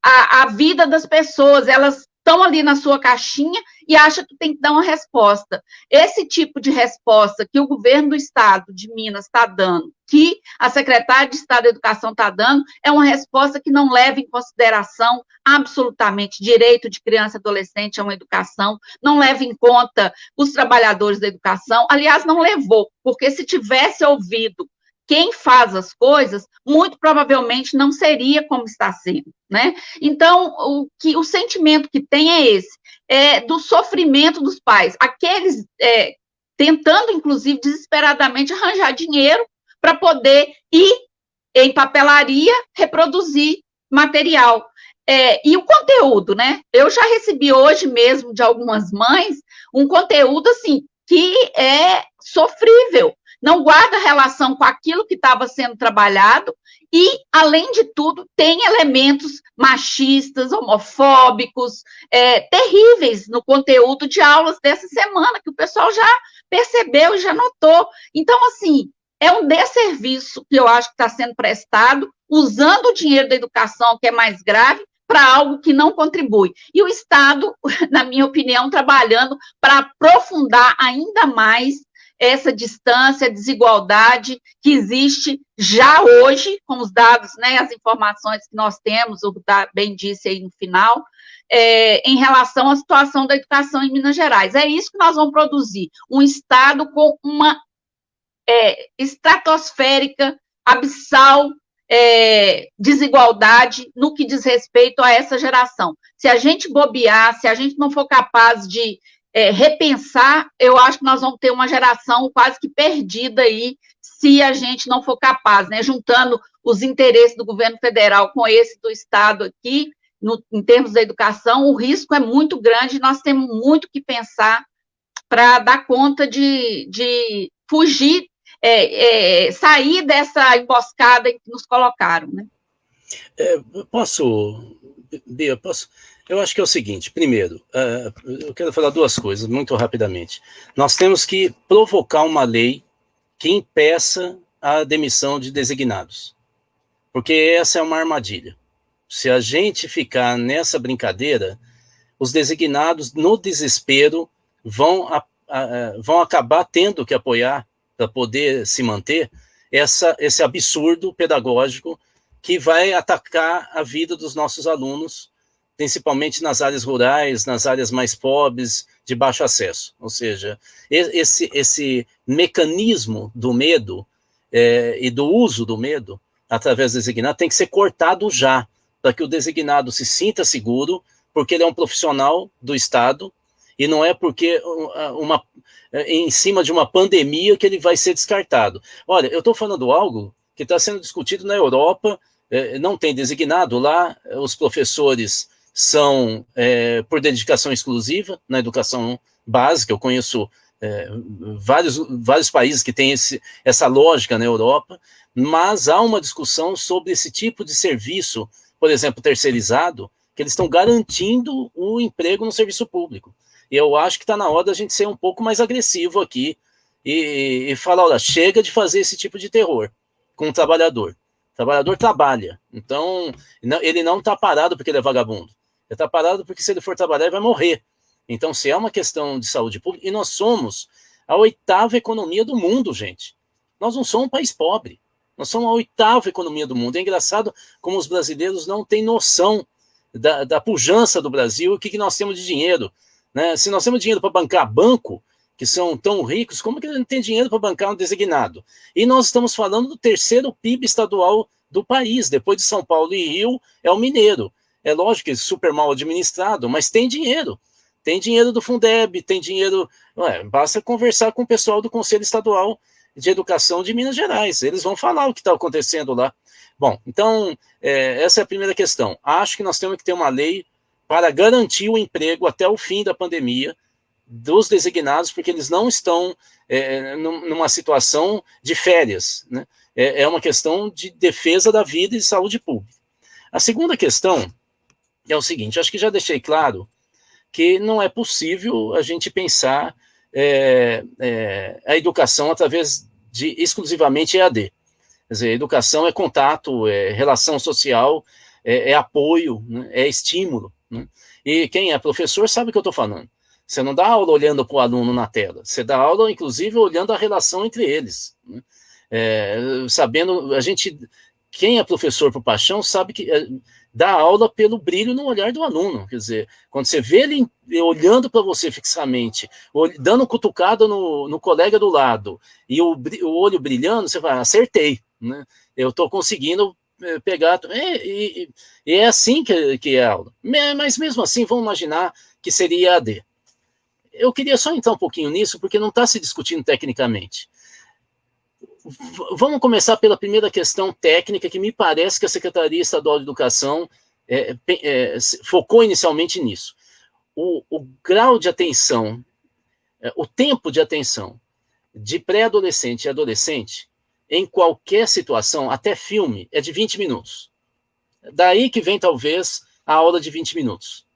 a vida das pessoas. Elas estão ali na sua caixinha e acham que tem que dar uma resposta. Esse tipo de resposta que o governo do estado de Minas está dando, que a secretária de Estado da Educação está dando, é uma resposta que não leva em consideração absolutamente direito de criança e adolescente a uma educação, não leva em conta os trabalhadores da educação. Aliás, não levou, porque se tivesse ouvido quem faz as coisas, muito provavelmente não seria como está sendo, né? Então, o sentimento que tem é esse, do sofrimento dos pais, aqueles tentando, inclusive, desesperadamente arranjar dinheiro para poder ir em papelaria reproduzir material. E o conteúdo, né? Eu já recebi hoje mesmo de algumas mães um conteúdo, assim, que é sofrível, não guarda relação com aquilo que estava sendo trabalhado e, além de tudo, tem elementos machistas, homofóbicos, terríveis no conteúdo de aulas dessa semana, que o pessoal já percebeu e já notou. Então, assim, é um desserviço que eu acho que está sendo prestado, usando o dinheiro da educação, que é mais grave, para algo que não contribui. E o Estado, na minha opinião, trabalhando para aprofundar ainda mais essa distância, desigualdade que existe já hoje, com os dados, né, as informações que nós temos, o Rudá bem disse aí no final, em relação à situação da educação em Minas Gerais. É isso que nós vamos produzir, um Estado com uma estratosférica, abissal desigualdade no que diz respeito a essa geração. Se a gente bobear, se a gente não for capaz de repensar, eu acho que nós vamos ter uma geração quase que perdida aí, se a gente não for capaz, né, juntando os interesses do governo federal com esse do Estado aqui, em termos da educação, o risco é muito grande, nós temos muito que pensar para dar conta de fugir, sair dessa emboscada que nos colocaram, né? Bia, posso? Eu acho que é o seguinte, primeiro, eu quero falar duas coisas muito rapidamente. Nós temos que provocar uma lei que impeça a demissão de designados, porque essa é uma armadilha. Se a gente ficar nessa brincadeira, os designados, no desespero, vão acabar tendo que apoiar, para poder se manter, esse absurdo pedagógico que vai atacar a vida dos nossos alunos, principalmente nas áreas rurais, nas áreas mais pobres, de baixo acesso. Ou seja, esse mecanismo do medo e do uso do medo através do designado tem que ser cortado já, para que o designado se sinta seguro, porque ele é um profissional do Estado, e não é porque em cima de uma pandemia que ele vai ser descartado. Olha, eu estou falando algo que está sendo discutido na Europa, não tem designado lá, os professores são por dedicação exclusiva na educação básica. Eu conheço vários países que têm essa lógica na Europa, mas há uma discussão sobre esse tipo de serviço, por exemplo, terceirizado, que eles estão garantindo o emprego no serviço público. E eu acho que está na hora da gente ser um pouco mais agressivo aqui e falar, olha, chega de fazer esse tipo de terror com o trabalhador. O trabalhador trabalha, então ele não está parado porque ele é vagabundo. Ele está parado porque se ele for trabalhar ele vai morrer. Então, se é uma questão de saúde pública, e nós somos a 8ª economia do mundo, gente. Nós não somos um país pobre. Nós somos a 8ª economia do mundo. É engraçado como os brasileiros não têm noção da pujança do Brasil e o que nós temos de dinheiro. Né? Se nós temos dinheiro para bancar banco, que são tão ricos, como que não tem dinheiro para bancar um designado? E nós estamos falando do 3º PIB estadual do país, depois de São Paulo e Rio, é o mineiro. É lógico que é super mal administrado, mas tem dinheiro. Tem dinheiro do Fundeb, tem dinheiro... basta conversar com o pessoal do Conselho Estadual de Educação de Minas Gerais. Eles vão falar o que está acontecendo lá. Bom, então, essa é a primeira questão. Acho que nós temos que ter uma lei para garantir o emprego até o fim da pandemia dos designados, porque eles não estão numa situação de férias, né? É uma questão de defesa da vida e de saúde pública. A segunda questão é o seguinte, acho que já deixei claro que não é possível a gente pensar a educação através de exclusivamente EAD. Quer dizer, educação é contato, é relação social, é apoio, né? É estímulo. Né? E quem é professor sabe o que eu estou falando. Você não dá aula olhando para o aluno na tela, você dá aula, inclusive, olhando a relação entre eles. Né? Sabendo, quem é professor por paixão sabe que dá aula pelo brilho no olhar do aluno. Quer dizer, quando você vê ele olhando para você fixamente, dando cutucada no colega do lado, e o olho brilhando, você vai, acertei. Né? Eu estou conseguindo pegar... E é assim que é a aula. Mas mesmo assim, vamos imaginar que seria EAD. Eu queria só entrar um pouquinho nisso, porque não está se discutindo tecnicamente. Vamos começar pela primeira questão técnica, que me parece que a Secretaria Estadual de Educação focou inicialmente nisso. O grau de atenção, o tempo de atenção de pré-adolescente e adolescente, em qualquer situação, até filme, é de 20 minutos. Daí que vem, talvez, a aula de 20 minutos.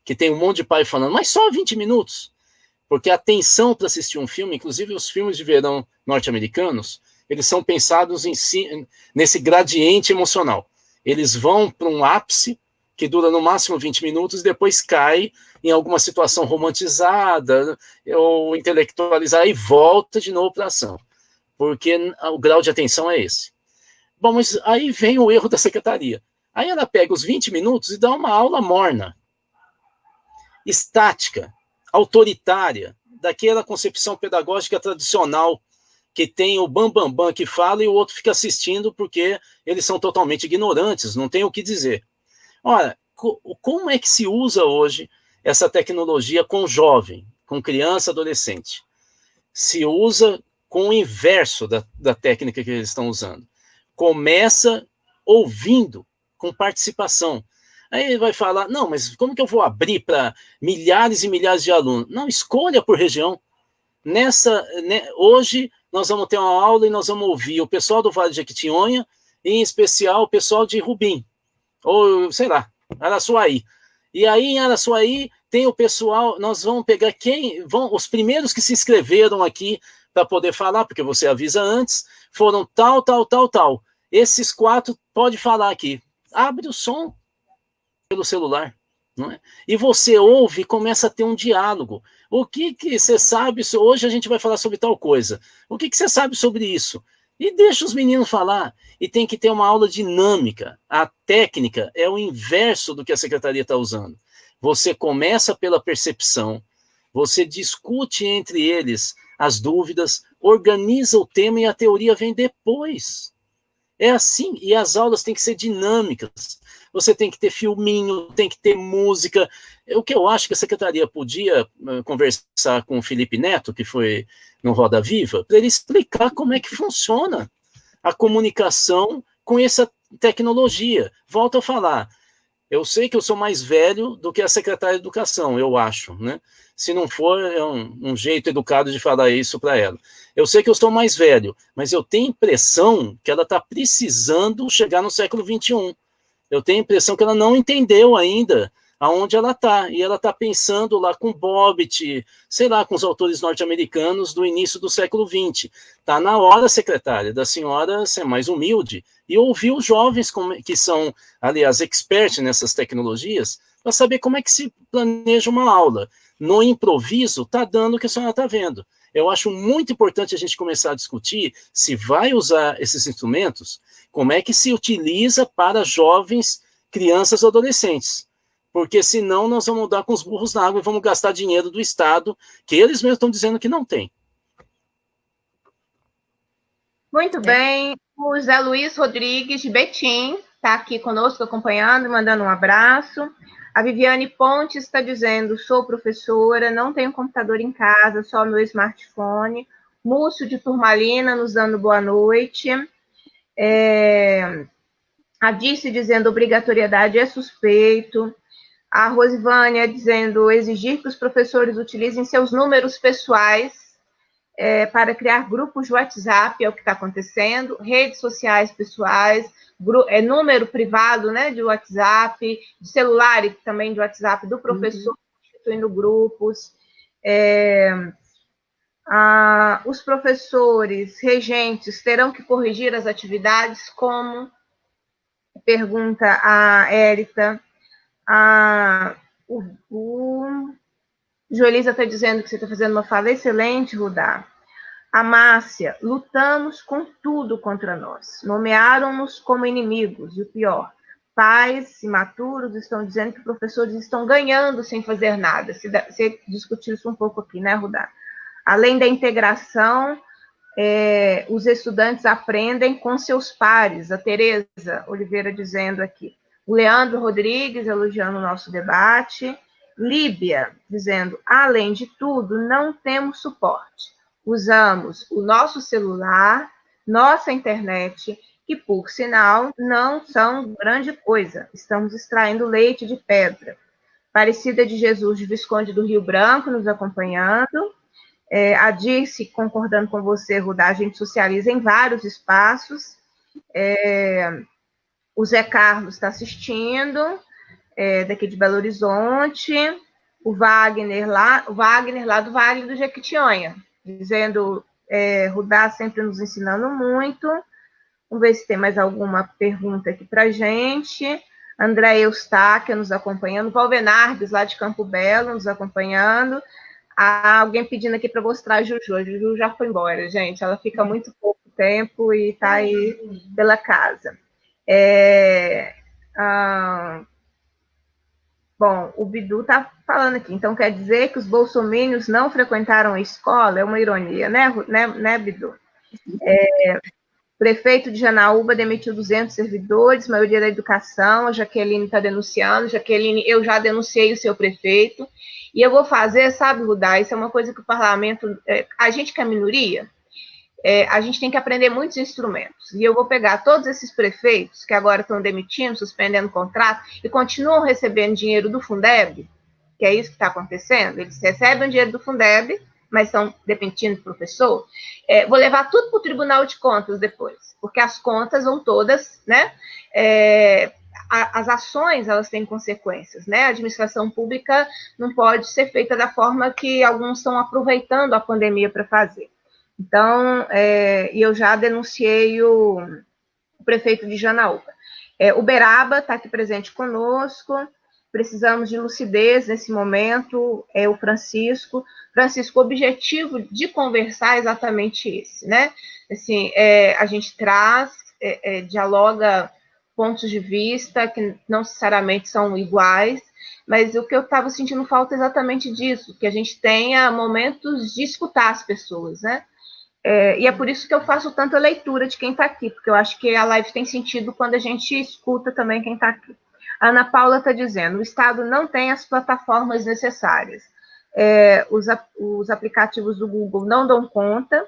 Que tem um monte de pai falando, mas só 20 minutos? Porque a atenção para assistir um filme, inclusive os filmes de verão norte-americanos, eles são pensados nesse gradiente emocional. Eles vão para um ápice, que dura no máximo 20 minutos, e depois cai em alguma situação romantizada ou intelectualizada e volta de novo para a ação. Porque o grau de atenção é esse. Bom, mas aí vem o erro da secretaria. Aí ela pega os 20 minutos e dá uma aula morna, estática, autoritária, daquela concepção pedagógica tradicional, que tem o bambambam que fala e o outro fica assistindo porque eles são totalmente ignorantes, não tem o que dizer. Ora, como é que se usa hoje essa tecnologia com jovem, com criança, adolescente? Se usa com o inverso da técnica que eles estão usando. Começa ouvindo, com participação. Aí ele vai falar, não, mas como que eu vou abrir para milhares e milhares de alunos? Não, escolha por região. Hoje nós vamos ter uma aula e nós vamos ouvir o pessoal do Vale de Jequitinhonha, em especial o pessoal de Rubim, ou sei lá, Araçuaí. E aí em Araçuaí tem o pessoal, nós vamos pegar os primeiros que se inscreveram aqui para poder falar, porque você avisa antes, foram tal. Esses 4 pode falar aqui. Abre o som pelo celular, não é? E você ouve e começa a ter um diálogo. O que você sabe? Hoje a gente vai falar sobre tal coisa. O que você sabe sobre isso? E deixa os meninos falar. E tem que ter uma aula dinâmica. A técnica é o inverso do que a secretaria está usando. Você começa pela percepção, você discute entre eles as dúvidas, organiza o tema e a teoria vem depois. É assim, e as aulas têm que ser dinâmicas. Você tem que ter filminho, tem que ter música. O que eu acho que a secretaria podia conversar com o Felipe Neto, que foi no Roda Viva, para ele explicar como é que funciona a comunicação com essa tecnologia. Volto a falar, eu sei que eu sou mais velho do que a secretária de Educação, eu acho, né? Se não for, é um jeito educado de falar isso para ela. Eu sei que eu sou mais velho, mas eu tenho a impressão que ela está precisando chegar no século XXI. Eu tenho a impressão que ela não entendeu ainda aonde ela está, e ela está pensando lá com Bobbitt, sei lá, com os autores norte-americanos do início do século XX. Está na hora, secretária, da senhora ser mais humilde e ouvir os jovens que são, aliás, experts nessas tecnologias, para saber como é que se planeja uma aula. No improviso, está dando o que a senhora está vendo. Eu acho muito importante a gente começar a discutir se vai usar esses instrumentos, como é que se utiliza para jovens, crianças ou adolescentes. Porque senão nós vamos dar com os burros na água e vamos gastar dinheiro do Estado, que eles mesmos estão dizendo que não tem. Muito bem. O Zé Luiz Rodrigues de Betim está aqui conosco acompanhando, mandando um abraço. A Viviane Pontes está dizendo, sou professora, não tenho computador em casa, só meu smartphone. Múcio de Turmalina nos dando boa noite. A Dirce dizendo, obrigatoriedade é suspeito. A Rosivânia dizendo, exigir que os professores utilizem seus números pessoais para criar grupos de WhatsApp, é o que está acontecendo, redes sociais pessoais, número privado, né, de WhatsApp, de celular e também de WhatsApp do professor, constituindo grupos. Os professores regentes terão que corrigir as atividades, como pergunta a Érica. Joelisa está dizendo que você está fazendo uma fala excelente, Rudá. A Márcia, lutamos com tudo contra nós. Nomearam-nos como inimigos. E o pior, pais imaturos estão dizendo que professores estão ganhando sem fazer nada. Você discutiu isso um pouco aqui, né, Rudá? Além da integração, os estudantes aprendem com seus pares. A Tereza Oliveira dizendo aqui. O Leandro Rodrigues elogiando o nosso debate. Líbia dizendo, além de tudo, não temos suporte. Usamos o nosso celular, nossa internet, que, por sinal, não são grande coisa. Estamos extraindo leite de pedra. Aparecida de Jesus de Visconde do Rio Branco nos acompanhando. A Dirce, concordando com você, Rudá, a gente socializa em vários espaços. O Zé Carlos está assistindo, daqui de Belo Horizonte. O Wagner lá do Vale do Jequitinhonha, dizendo, Rudá sempre nos ensinando muito. Vamos ver se tem mais alguma pergunta aqui para a gente. André Eustáquia nos acompanhando. Valvenardes, lá de Campo Belo, nos acompanhando. Alguém pedindo aqui para mostrar a Juju. A Juju já foi embora, gente. Ela fica muito pouco tempo e está aí pela casa. Bom, o Bidu está falando aqui. Então, quer dizer que os bolsominions não frequentaram a escola? É uma ironia, né Bidu? Prefeito de Janaúba demitiu 200 servidores, maioria da educação. A Jaqueline está denunciando. Jaqueline, eu já denunciei o seu prefeito. E eu vou fazer, sabe, Rudá, isso é uma coisa que o parlamento... a gente que é minoria, a gente tem que aprender muitos instrumentos. E eu vou pegar todos esses prefeitos que agora estão demitindo, suspendendo contrato, e continuam recebendo dinheiro do Fundeb, que é isso que está acontecendo. Eles recebem o dinheiro do Fundeb, mas estão demitindo o professor. Vou levar tudo para o Tribunal de Contas depois, porque as contas vão todas, né? As ações, elas têm consequências, né? A administração pública não pode ser feita da forma que alguns estão aproveitando a pandemia para fazer. Então, eu já denunciei o prefeito de Janaúba. Uberaba está aqui presente conosco. Precisamos de lucidez nesse momento. O Francisco, o objetivo de conversar é exatamente esse, né? Assim, a gente traz, dialoga pontos de vista que não necessariamente são iguais, mas o que eu estava sentindo falta é exatamente disso, que a gente tenha momentos de escutar as pessoas, né? E é por isso que eu faço tanta leitura de quem está aqui, porque eu acho que a live tem sentido quando a gente escuta também quem está aqui. A Ana Paula está dizendo, o Estado não tem as plataformas necessárias. Os aplicativos do Google não dão conta,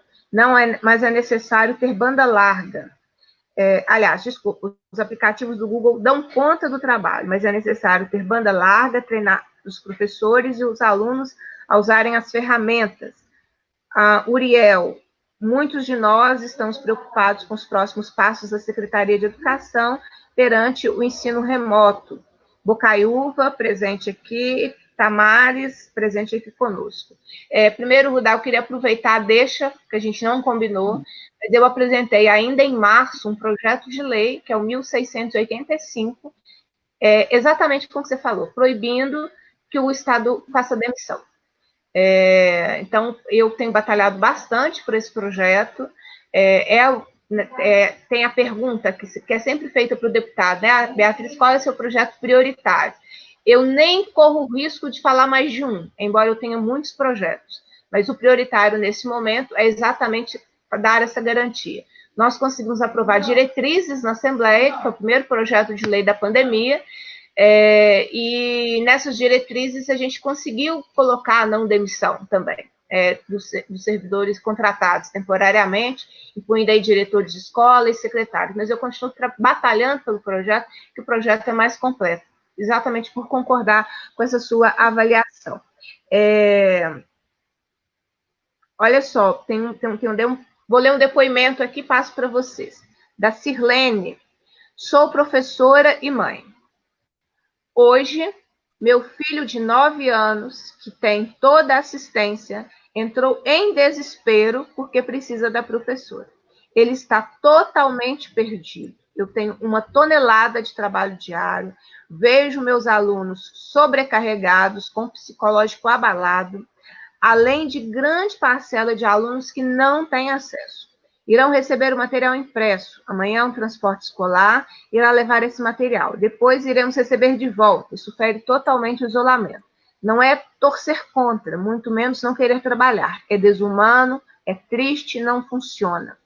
mas é necessário ter banda larga. Aliás, desculpa, os aplicativos do Google dão conta do trabalho, mas é necessário ter banda larga, treinar os professores e os alunos a usarem as ferramentas. Uriel, muitos de nós estamos preocupados com os próximos passos da Secretaria de Educação perante o ensino remoto. Bocaiúva, presente aqui. Tamares, presente aqui conosco. Primeiro, Rudá, eu queria aproveitar a deixa, que a gente não combinou, mas eu apresentei ainda em março um projeto de lei, que é o 1685, exatamente como você falou, proibindo que o Estado faça demissão. Então, eu tenho batalhado bastante por esse projeto. Tem a pergunta que é sempre feita para o deputado, né? Beatriz, qual é o seu projeto prioritário? Eu nem corro o risco de falar mais de um, embora eu tenha muitos projetos. Mas o prioritário nesse momento é exatamente dar essa garantia. Nós conseguimos aprovar diretrizes na Assembleia, que foi o primeiro projeto de lei da pandemia, e nessas diretrizes a gente conseguiu colocar a não demissão também dos servidores contratados temporariamente, incluindo aí diretores de escola e secretários. Mas eu continuo batalhando pelo projeto, que o projeto é mais completo, exatamente por concordar com essa sua avaliação. Olha só, vou ler um depoimento aqui, passo para vocês. Da Sirlene. Sou professora e mãe. Hoje, meu filho de 9 anos, que tem toda a assistência, entrou em desespero porque precisa da professora. Ele está totalmente perdido. Eu tenho 1 tonelada de trabalho diário, vejo meus alunos sobrecarregados, com psicológico abalado, além de grande parcela de alunos que não têm acesso. Irão receber o material impresso. Amanhã um transporte escolar irá levar esse material. Depois iremos receber de volta. Isso fere totalmente o isolamento. Não é torcer contra, muito menos não querer trabalhar. É desumano, é triste, não funciona.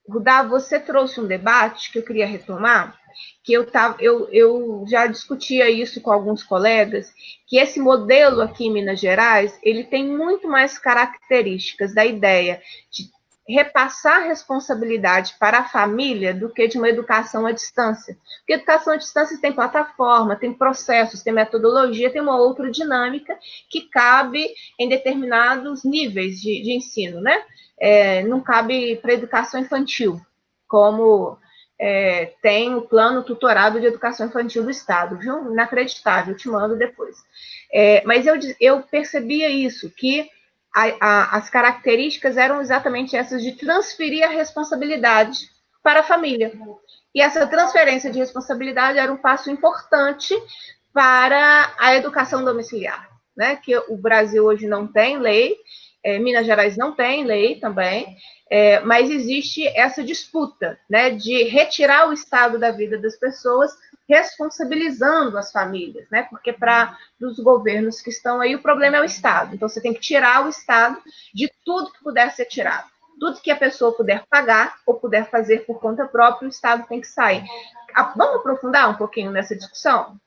Rudá, você trouxe um debate que eu queria retomar, que eu já discutia isso com alguns colegas, que esse modelo aqui em Minas Gerais, ele tem muito mais características da ideia de repassar responsabilidade para a família do que de uma educação à distância. Porque educação à distância tem plataforma, tem processos, tem metodologia, tem uma outra dinâmica que cabe em determinados níveis de ensino, né? Não cabe para a educação infantil, como tem o plano tutorado de educação infantil do Estado, viu? Inacreditável, te mando depois. Mas eu percebia isso, que as características eram exatamente essas de transferir a responsabilidade para a família. E essa transferência de responsabilidade era um passo importante para a educação domiciliar, né? Que o Brasil hoje não tem lei, Minas Gerais não tem lei também, mas existe essa disputa, né, de retirar o Estado da vida das pessoas, responsabilizando as famílias, né, porque para os governos que estão aí, o problema é o Estado. Então, você tem que tirar o Estado de tudo que puder ser tirado. Tudo que a pessoa puder pagar ou puder fazer por conta própria, o Estado tem que sair. Vamos aprofundar um pouquinho nessa discussão?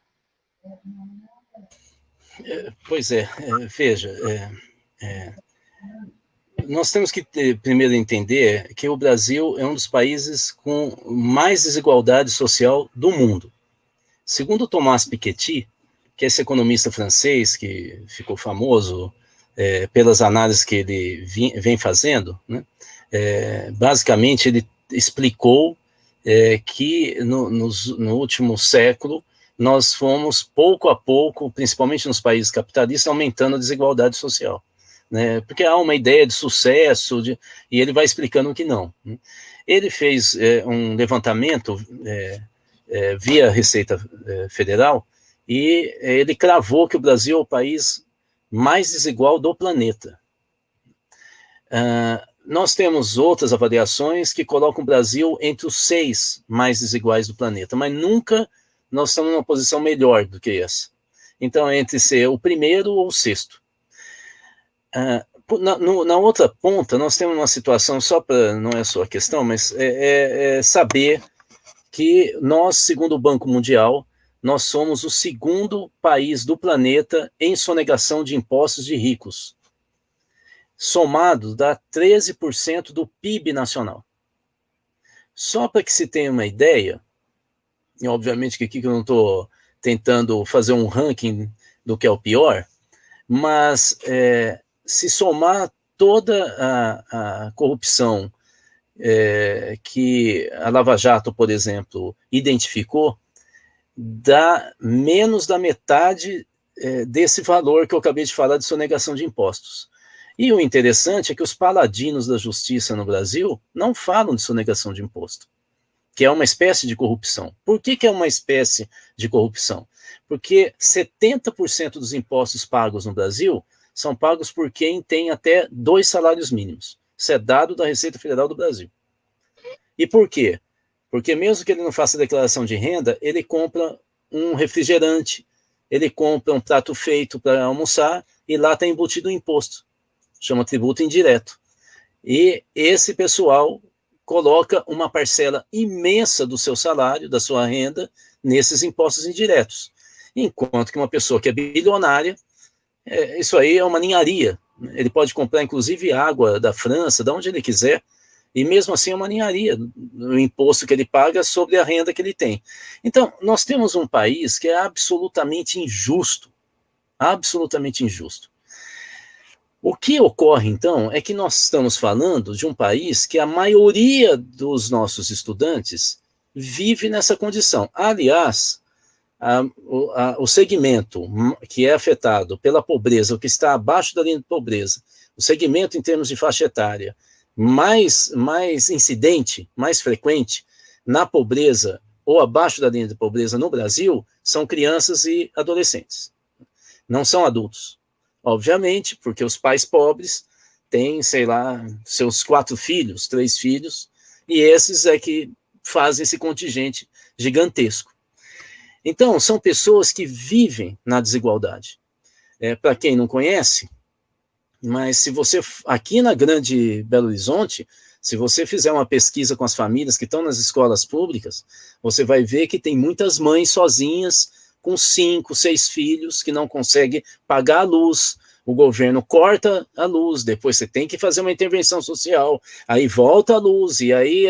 Pois veja, nós temos que primeiro entender que o Brasil é um dos países com mais desigualdade social do mundo. Segundo Thomas Piketty, que é esse economista francês que ficou famoso pelas análises que ele vem fazendo, né? Basicamente ele explicou que no último século nós fomos pouco a pouco, principalmente nos países capitalistas, aumentando a desigualdade social. Né, porque há uma ideia de sucesso, e ele vai explicando que não. Né. Ele fez um levantamento via Receita Federal, e ele cravou que o Brasil é o país mais desigual do planeta. Nós temos outras avaliações que colocam o Brasil entre os 6 mais desiguais do planeta, mas nunca nós estamos numa posição melhor do que essa. Então, entre ser o primeiro ou o 6º. Na outra ponta, nós temos uma situação, não é só a questão, mas saber que nós, segundo o Banco Mundial, nós somos o 2º país do planeta em sonegação de impostos de ricos. Somado, dá 13% do PIB nacional. Só para que se tenha uma ideia, e obviamente que aqui eu não estou tentando fazer um ranking do que é o pior, mas se somar toda a corrupção que a Lava Jato, por exemplo, identificou, dá menos da metade desse valor que eu acabei de falar de sonegação de impostos. E o interessante é que os paladinos da justiça no Brasil não falam de sonegação de imposto, que é uma espécie de corrupção. Por que é uma espécie de corrupção? Porque 70% dos impostos pagos no Brasil são pagos por quem tem até 2 salários mínimos. Isso é dado da Receita Federal do Brasil. E por quê? Porque mesmo que ele não faça declaração de renda, ele compra um refrigerante, ele compra um prato feito para almoçar e lá está embutido um imposto. Chama tributo indireto. E esse pessoal coloca uma parcela imensa do seu salário, da sua renda, nesses impostos indiretos. Enquanto que uma pessoa que é bilionária, isso aí é uma ninharia. Ele pode comprar, inclusive, água da França, de onde ele quiser, e mesmo assim é uma ninharia o imposto que ele paga sobre a renda que ele tem. Então, nós temos um país que é absolutamente injusto. Absolutamente injusto. O que ocorre, então, é que nós estamos falando de um país que a maioria dos nossos estudantes vive nessa condição. Aliás, o segmento que é afetado pela pobreza, o que está abaixo da linha de pobreza, o segmento em termos de faixa etária mais incidente, mais frequente na pobreza ou abaixo da linha de pobreza no Brasil, são crianças e adolescentes. Não são adultos. Obviamente, porque os pais pobres têm, sei lá, seus 4 filhos, 3 filhos, e esses é que fazem esse contingente gigantesco. Então, são pessoas que vivem na desigualdade. Para quem não conhece, mas se você, aqui na Grande Belo Horizonte, se você fizer uma pesquisa com as famílias que estão nas escolas públicas, você vai ver que tem muitas mães sozinhas, com 5, 6 filhos, que não conseguem pagar a luz. O governo corta a luz, depois você tem que fazer uma intervenção social, aí volta a luz, e aí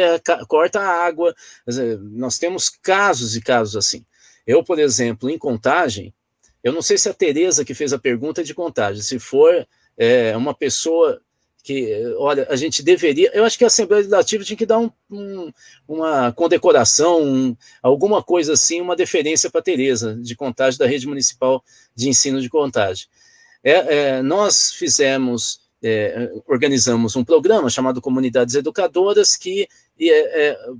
corta a água. Nós temos casos e casos assim. Eu, por exemplo, em Contagem, eu não sei se a Tereza que fez a pergunta é de Contagem, se for uma pessoa que, olha, a gente deveria, eu acho que a Assembleia Legislativa tinha que dar uma condecoração, alguma coisa assim, uma deferência para a Tereza de Contagem, da Rede Municipal de Ensino de Contagem. Nós organizamos um programa chamado Comunidades Educadoras, que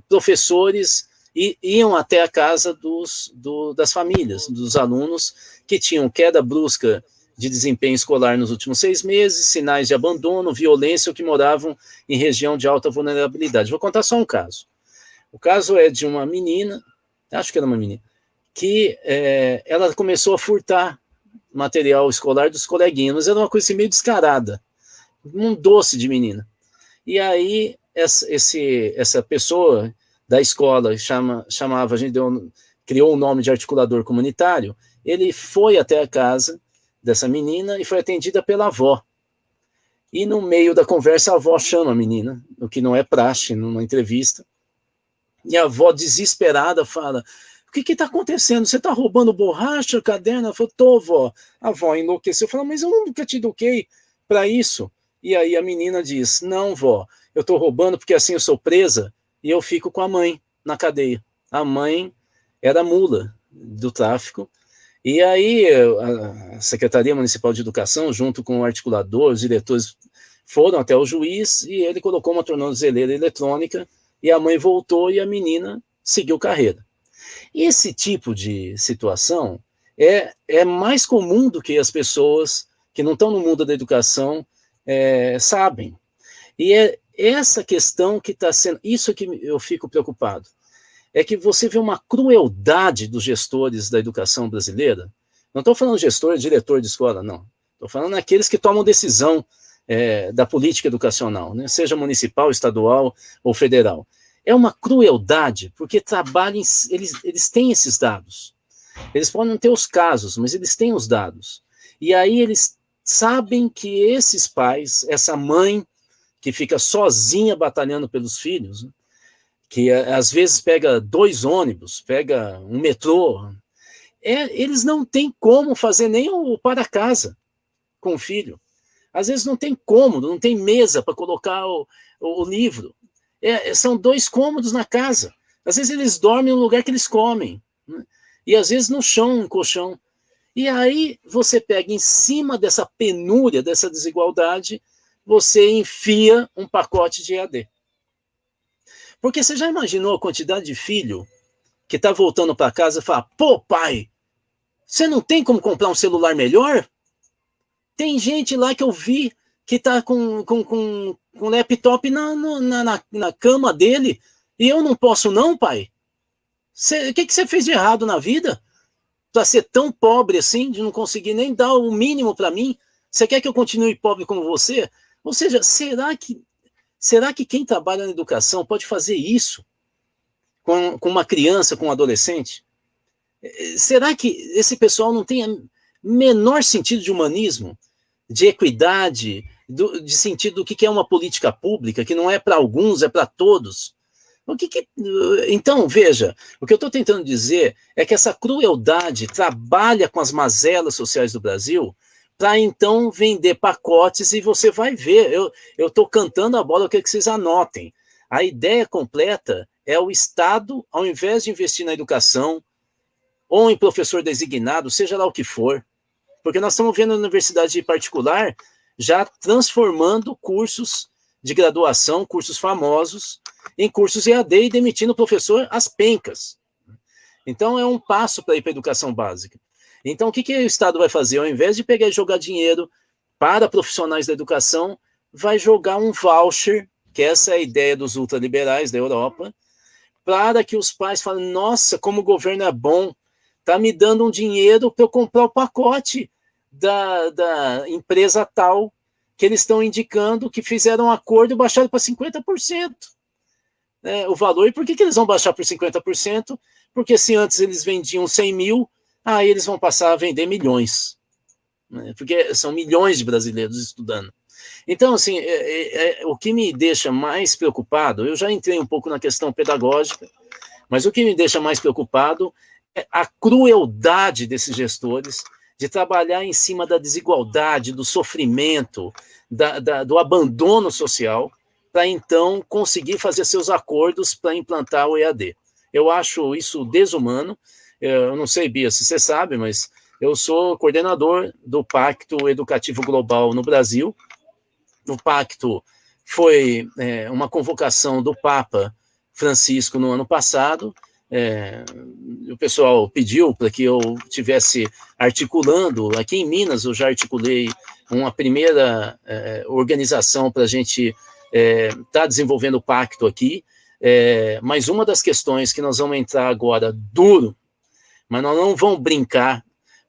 professores iam até a casa das famílias, dos alunos que tinham queda brusca de desempenho escolar nos últimos 6 meses, sinais de abandono, violência, ou que moravam em região de alta vulnerabilidade. Vou contar só um caso. O caso é de uma menina, acho que era uma menina, que ela começou a furtar material escolar dos coleguinhas, mas era uma coisa assim, meio descarada, um doce de menina. E aí, essa pessoa da escola, chamava, a gente criou o nome de articulador comunitário, ele foi até a casa dessa menina e foi atendida pela avó. E no meio da conversa, a avó chama a menina, o que não é praxe numa entrevista, e a avó, desesperada, fala: o que está acontecendo? Você está roubando borracha, caderno? Ela falou: tô, vó. A avó enlouqueceu, falou: mas eu nunca te eduquei para isso. E aí a menina diz: não, vó, eu estou roubando porque assim eu sou presa e eu fico com a mãe na cadeia. A mãe era mula do tráfico. E aí a Secretaria Municipal de Educação, junto com o articulador, os diretores, foram até o juiz e ele colocou uma tornozeleira eletrônica e a mãe voltou e a menina seguiu carreira. Esse tipo de situação é mais comum do que as pessoas que não estão no mundo da educação sabem. E é essa questão que está sendo... Isso que eu fico preocupado. É que você vê uma crueldade dos gestores da educação brasileira. Não estou falando gestor, diretor de escola, não. Estou falando naqueles que tomam decisão da política educacional, né? Seja municipal, estadual ou federal. É uma crueldade, porque trabalham, eles têm esses dados. Eles podem não ter os casos, mas eles têm os dados. E aí eles sabem que esses pais, essa mãe que fica sozinha batalhando pelos filhos, né, que às vezes pega 2 ônibus, pega um metrô, eles não têm como fazer nem o para casa com o filho. Às vezes não tem cômodo, não tem mesa para colocar o livro. São 2 cômodos na casa. Às vezes eles dormem no lugar que eles comem, né? E às vezes no chão, um colchão. E aí você pega em cima dessa penúria, dessa desigualdade, você enfia um pacote de EAD. Porque você já imaginou a quantidade de filho que está voltando para casa e fala: pô, pai, Você não tem como comprar um celular melhor? Tem gente lá que eu vi que está com laptop na cama dele, e eu não posso não, pai? O que você fez de errado na vida? Para ser tão pobre assim, de não conseguir nem dar o mínimo para mim? Você quer que eu continue pobre como você? Ou seja, será que quem trabalha na educação pode fazer isso com uma criança, com um adolescente? Será que esse pessoal não tem menor sentido de humanismo, de equidade, de sentido do que é uma política pública, que não é para alguns, é para todos? Então, veja, o que eu estou tentando dizer é que essa crueldade trabalha com as mazelas sociais do Brasil para então vender pacotes, e você vai ver, eu estou cantando a bola, eu quero que vocês anotem. A ideia completa é o Estado, ao invés de investir na educação, ou em professor designado, seja lá o que for, porque nós estamos vendo a universidade particular já transformando cursos de graduação, cursos famosos, em cursos EAD e demitindo o professor às pencas. Então, é um passo para ir para a educação básica. Então, o que o Estado vai fazer? Ao invés de pegar e jogar dinheiro para profissionais da educação, vai jogar um voucher, que essa é a ideia dos ultraliberais da Europa, para que os pais falem, nossa, como o governo é bom, está me dando um dinheiro para eu comprar o pacote da empresa tal, que eles estão indicando que fizeram um acordo e baixaram para 50%. O valor. E por que eles vão baixar por 50%? Porque se antes eles vendiam 100 mil, aí eles vão passar a vender milhões. Porque são milhões de brasileiros estudando. Então, assim, o que me deixa mais preocupado, eu já entrei um pouco na questão pedagógica, mas o que me deixa mais preocupado é a crueldade desses gestores de trabalhar em cima da desigualdade, do sofrimento, do abandono social, para então conseguir fazer seus acordos para implantar o EAD. Eu acho isso desumano. Eu não sei, Bia, se você sabe, mas eu sou coordenador do Pacto Educativo Global no Brasil. O pacto foi uma convocação do Papa Francisco no ano passado. O pessoal pediu para que eu estivesse articulando. Aqui em Minas eu já articulei uma primeira organização para a gente estar desenvolvendo o pacto aqui, mas uma das questões que nós vamos entrar agora duro, mas nós não vamos brincar,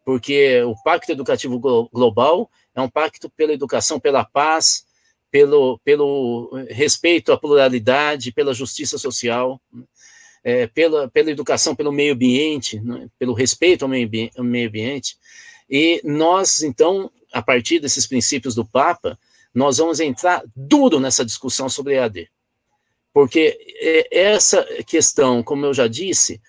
porque o Pacto Educativo Global é um pacto pela educação, pela paz, pelo respeito à pluralidade, pela justiça social, pela educação, pelo meio ambiente, né, pelo respeito ao meio ambiente. E nós, então, a partir desses princípios do Papa, nós vamos entrar duro nessa discussão sobre EAD. Porque essa questão, como eu já disse,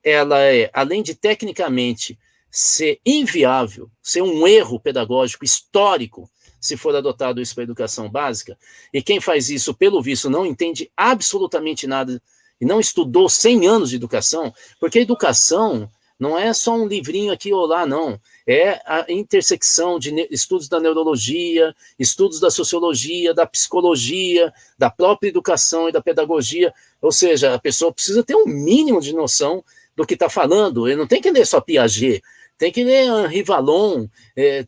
ela além de tecnicamente ser inviável, ser um erro pedagógico histórico, se for adotado isso para a educação básica, e quem faz isso, pelo visto, não entende absolutamente nada e não estudou 100 anos de educação, porque a educação não é só um livrinho aqui ou lá, não. É a intersecção de estudos da neurologia, estudos da sociologia, da psicologia, da própria educação e da pedagogia. Ou seja, a pessoa precisa ter um mínimo de noção do que está falando. Ele não tem que ler só Piaget, tem que ler Henri Vallon,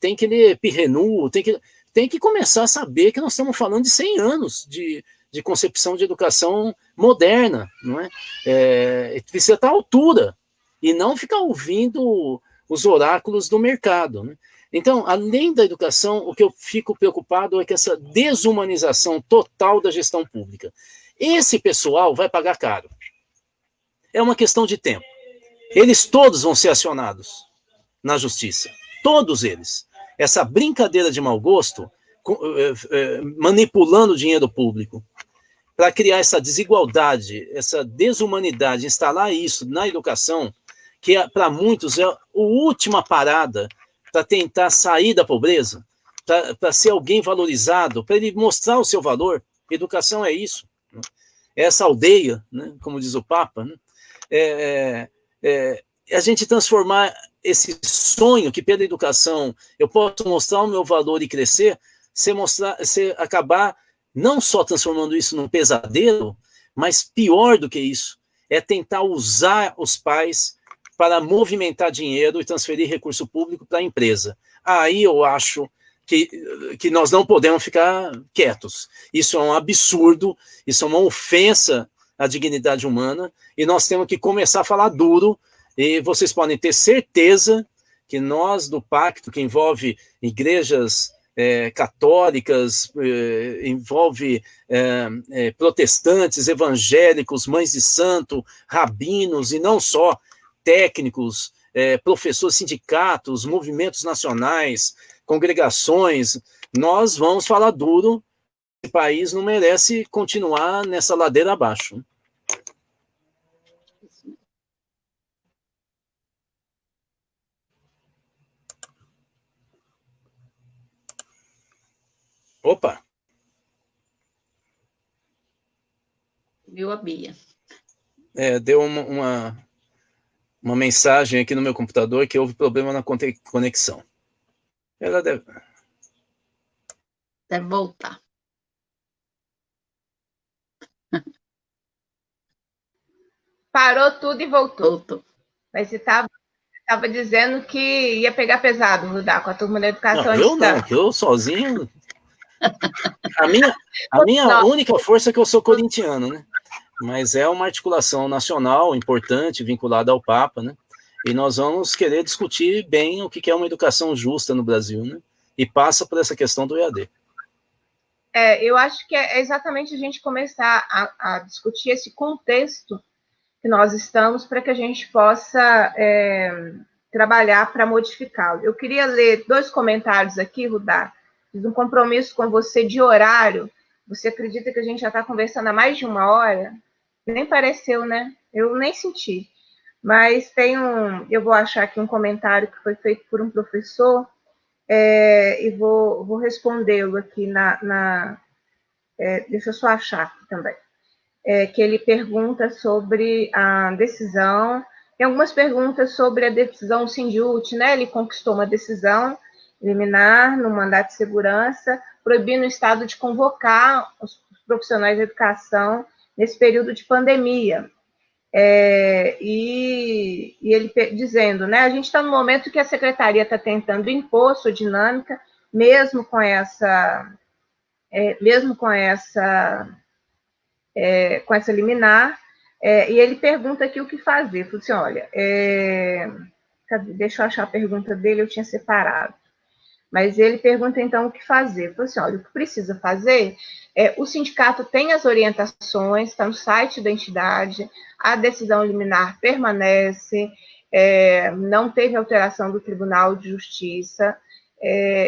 tem que ler Pirrenu, tem que começar a saber que nós estamos falando de 100 anos de concepção de educação moderna, não é? Precisa estar à altura e não ficar ouvindo os oráculos do mercado, né? Então, além da educação, o que eu fico preocupado é que essa desumanização total da gestão pública. Esse pessoal vai pagar caro. É uma questão de tempo. Eles todos vão ser acionados na justiça. Todos eles. Essa brincadeira de mau gosto, manipulando o dinheiro público, para criar essa desigualdade, essa desumanidade, instalar isso na educação, que para muitos é a última parada para tentar sair da pobreza, para ser alguém valorizado, para ele mostrar o seu valor. Educação é isso. Né? É essa aldeia, né? Como diz o Papa, né? A gente transformar esse sonho que pela educação eu posso mostrar o meu valor e crescer, você acabar não só transformando isso num pesadelo, mas pior do que isso, é tentar usar os pais para movimentar dinheiro e transferir recurso público para a empresa. Aí eu acho que nós não podemos ficar quietos. Isso é um absurdo, isso é uma ofensa à dignidade humana, e nós temos que começar a falar duro, e vocês podem ter certeza que nós, do pacto, que envolve igrejas católicas, envolve protestantes, evangélicos, mães de santo, rabinos, e não só técnicos, professores, sindicatos, movimentos nacionais, congregações, nós vamos falar duro. Esse país não merece continuar nessa ladeira abaixo. Opa! Viu a Bia? Deu uma mensagem aqui no meu computador que houve problema na conexão. Ela deve voltar. Parou tudo e voltou. Voltou. Mas você estava dizendo que ia pegar pesado, Rudá, com a turma da educação. Não, eu sozinho. A minha única força é que eu sou corintiano, né? Mas é uma articulação nacional importante, vinculada ao Papa, né? E nós vamos querer discutir bem o que é uma educação justa no Brasil, né? E passa por essa questão do EAD. Eu acho que é exatamente a gente começar a discutir esse contexto que nós estamos para que a gente possa trabalhar para modificá-lo. Eu queria ler 2 comentários aqui, Rudá. Fiz um compromisso com você de horário. Você acredita que a gente já está conversando há mais de 1 hora? Nem pareceu, né? Eu nem senti. Mas eu vou achar aqui um comentário que foi feito por um professor e vou respondê-lo aqui deixa eu só achar aqui também. Que ele pergunta sobre a decisão. Tem algumas perguntas sobre a decisão Sindiúti, né? Ele conquistou uma decisão liminar no mandato de segurança, proibindo o Estado de convocar os profissionais de educação nesse período de pandemia. E ele dizendo, né, a gente está no momento que a Secretaria está tentando impor sua dinâmica, mesmo com essa liminar, e ele pergunta aqui o que fazer. Falei assim, olha, deixa eu achar a pergunta dele, eu tinha separado. Mas ele pergunta, então, o que fazer. Falei assim, olha, o que precisa fazer o sindicato tem as orientações, está no site da entidade, a decisão liminar permanece, não teve alteração do Tribunal de Justiça,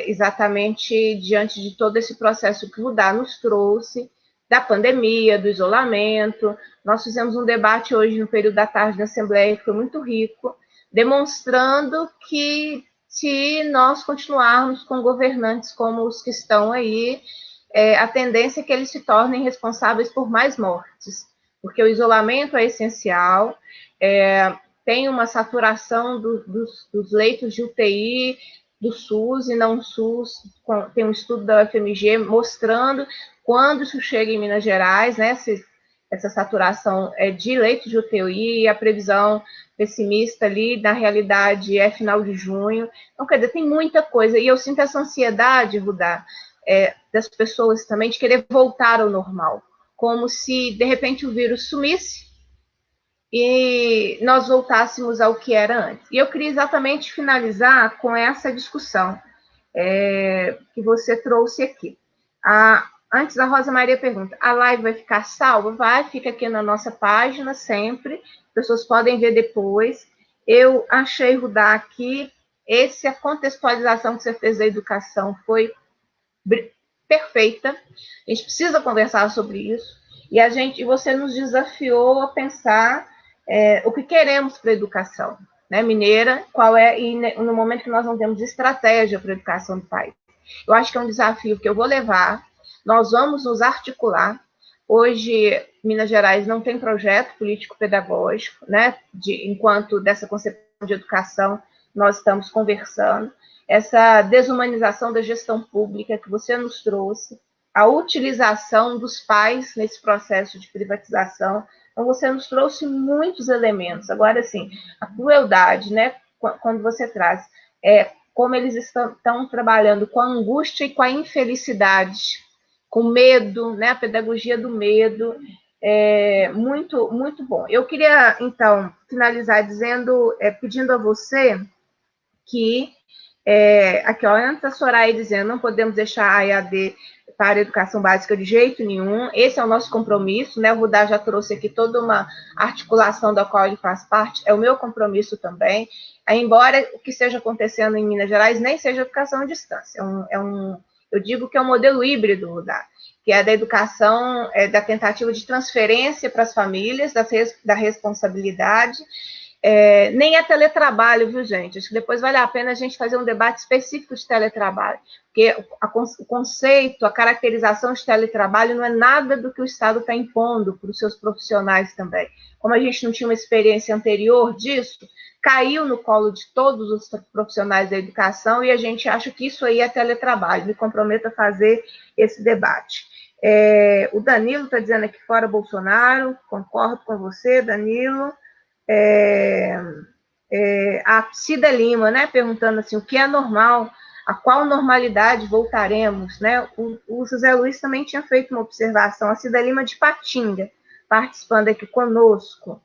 exatamente diante de todo esse processo que o Rudá nos trouxe, da pandemia, do isolamento. Nós fizemos um debate hoje no período da tarde na Assembleia, que foi muito rico, demonstrando que se nós continuarmos com governantes como os que estão aí, a tendência é que eles se tornem responsáveis por mais mortes, porque o isolamento é essencial, tem uma saturação dos leitos de UTI, do SUS e não SUS, tem um estudo da UFMG mostrando quando isso chega em Minas Gerais, né, essa saturação de leitos de UTI, a previsão pessimista ali, na realidade, é final de junho. Então, quer dizer, tem muita coisa. E eu sinto essa ansiedade, Rudá, das pessoas também, de querer voltar ao normal. Como se, de repente, o vírus sumisse e nós voltássemos ao que era antes. E eu queria exatamente finalizar com essa discussão que você trouxe aqui. Antes, a Rosa Maria pergunta, a live vai ficar salva? Vai, fica aqui na nossa página sempre, as pessoas podem ver depois. Eu achei, Rudá, aqui, a contextualização que você fez da educação foi perfeita. A gente precisa conversar sobre isso. E você nos desafiou a pensar o que queremos para a educação, né, mineira, e no momento que nós não temos estratégia para a educação do país. Eu acho que é um desafio que eu vou levar. Nós vamos nos articular. Hoje, Minas Gerais não tem projeto político-pedagógico, né? Enquanto dessa concepção de educação, nós estamos conversando. Essa desumanização da gestão pública que você nos trouxe, a utilização dos pais nesse processo de privatização, Então, você nos trouxe muitos elementos. Agora, assim, a crueldade, né, quando você traz, como eles estão trabalhando com a angústia e com a infelicidade, com medo, né, a pedagogia do medo, muito, muito bom. Eu queria, então, finalizar pedindo a você que, aqui, ó, entra a Soraya dizendo, não podemos deixar a EAD para a educação básica de jeito nenhum, esse é o nosso compromisso, né, o Rudá já trouxe aqui toda uma articulação da qual ele faz parte, é o meu compromisso também, embora o que esteja acontecendo em Minas Gerais nem seja educação à distância, eu digo que é um modelo híbrido, Rudá, que é da educação, da tentativa de transferência para as famílias, da responsabilidade, nem é teletrabalho, viu, gente? Acho que depois vale a pena a gente fazer um debate específico de teletrabalho, porque o conceito, a caracterização de teletrabalho não é nada do que o Estado está impondo para os seus profissionais também. Como a gente não tinha uma experiência anterior disso, caiu no colo de todos os profissionais da educação e a gente acha que isso aí é teletrabalho. Me comprometo a fazer esse debate. O Danilo está dizendo aqui fora Bolsonaro, concordo com você, Danilo. A Cida Lima, né, perguntando assim, o que é normal, a qual normalidade voltaremos, né? O José Luiz também tinha feito uma observação, a Cida Lima de Patinga, participando aqui conosco.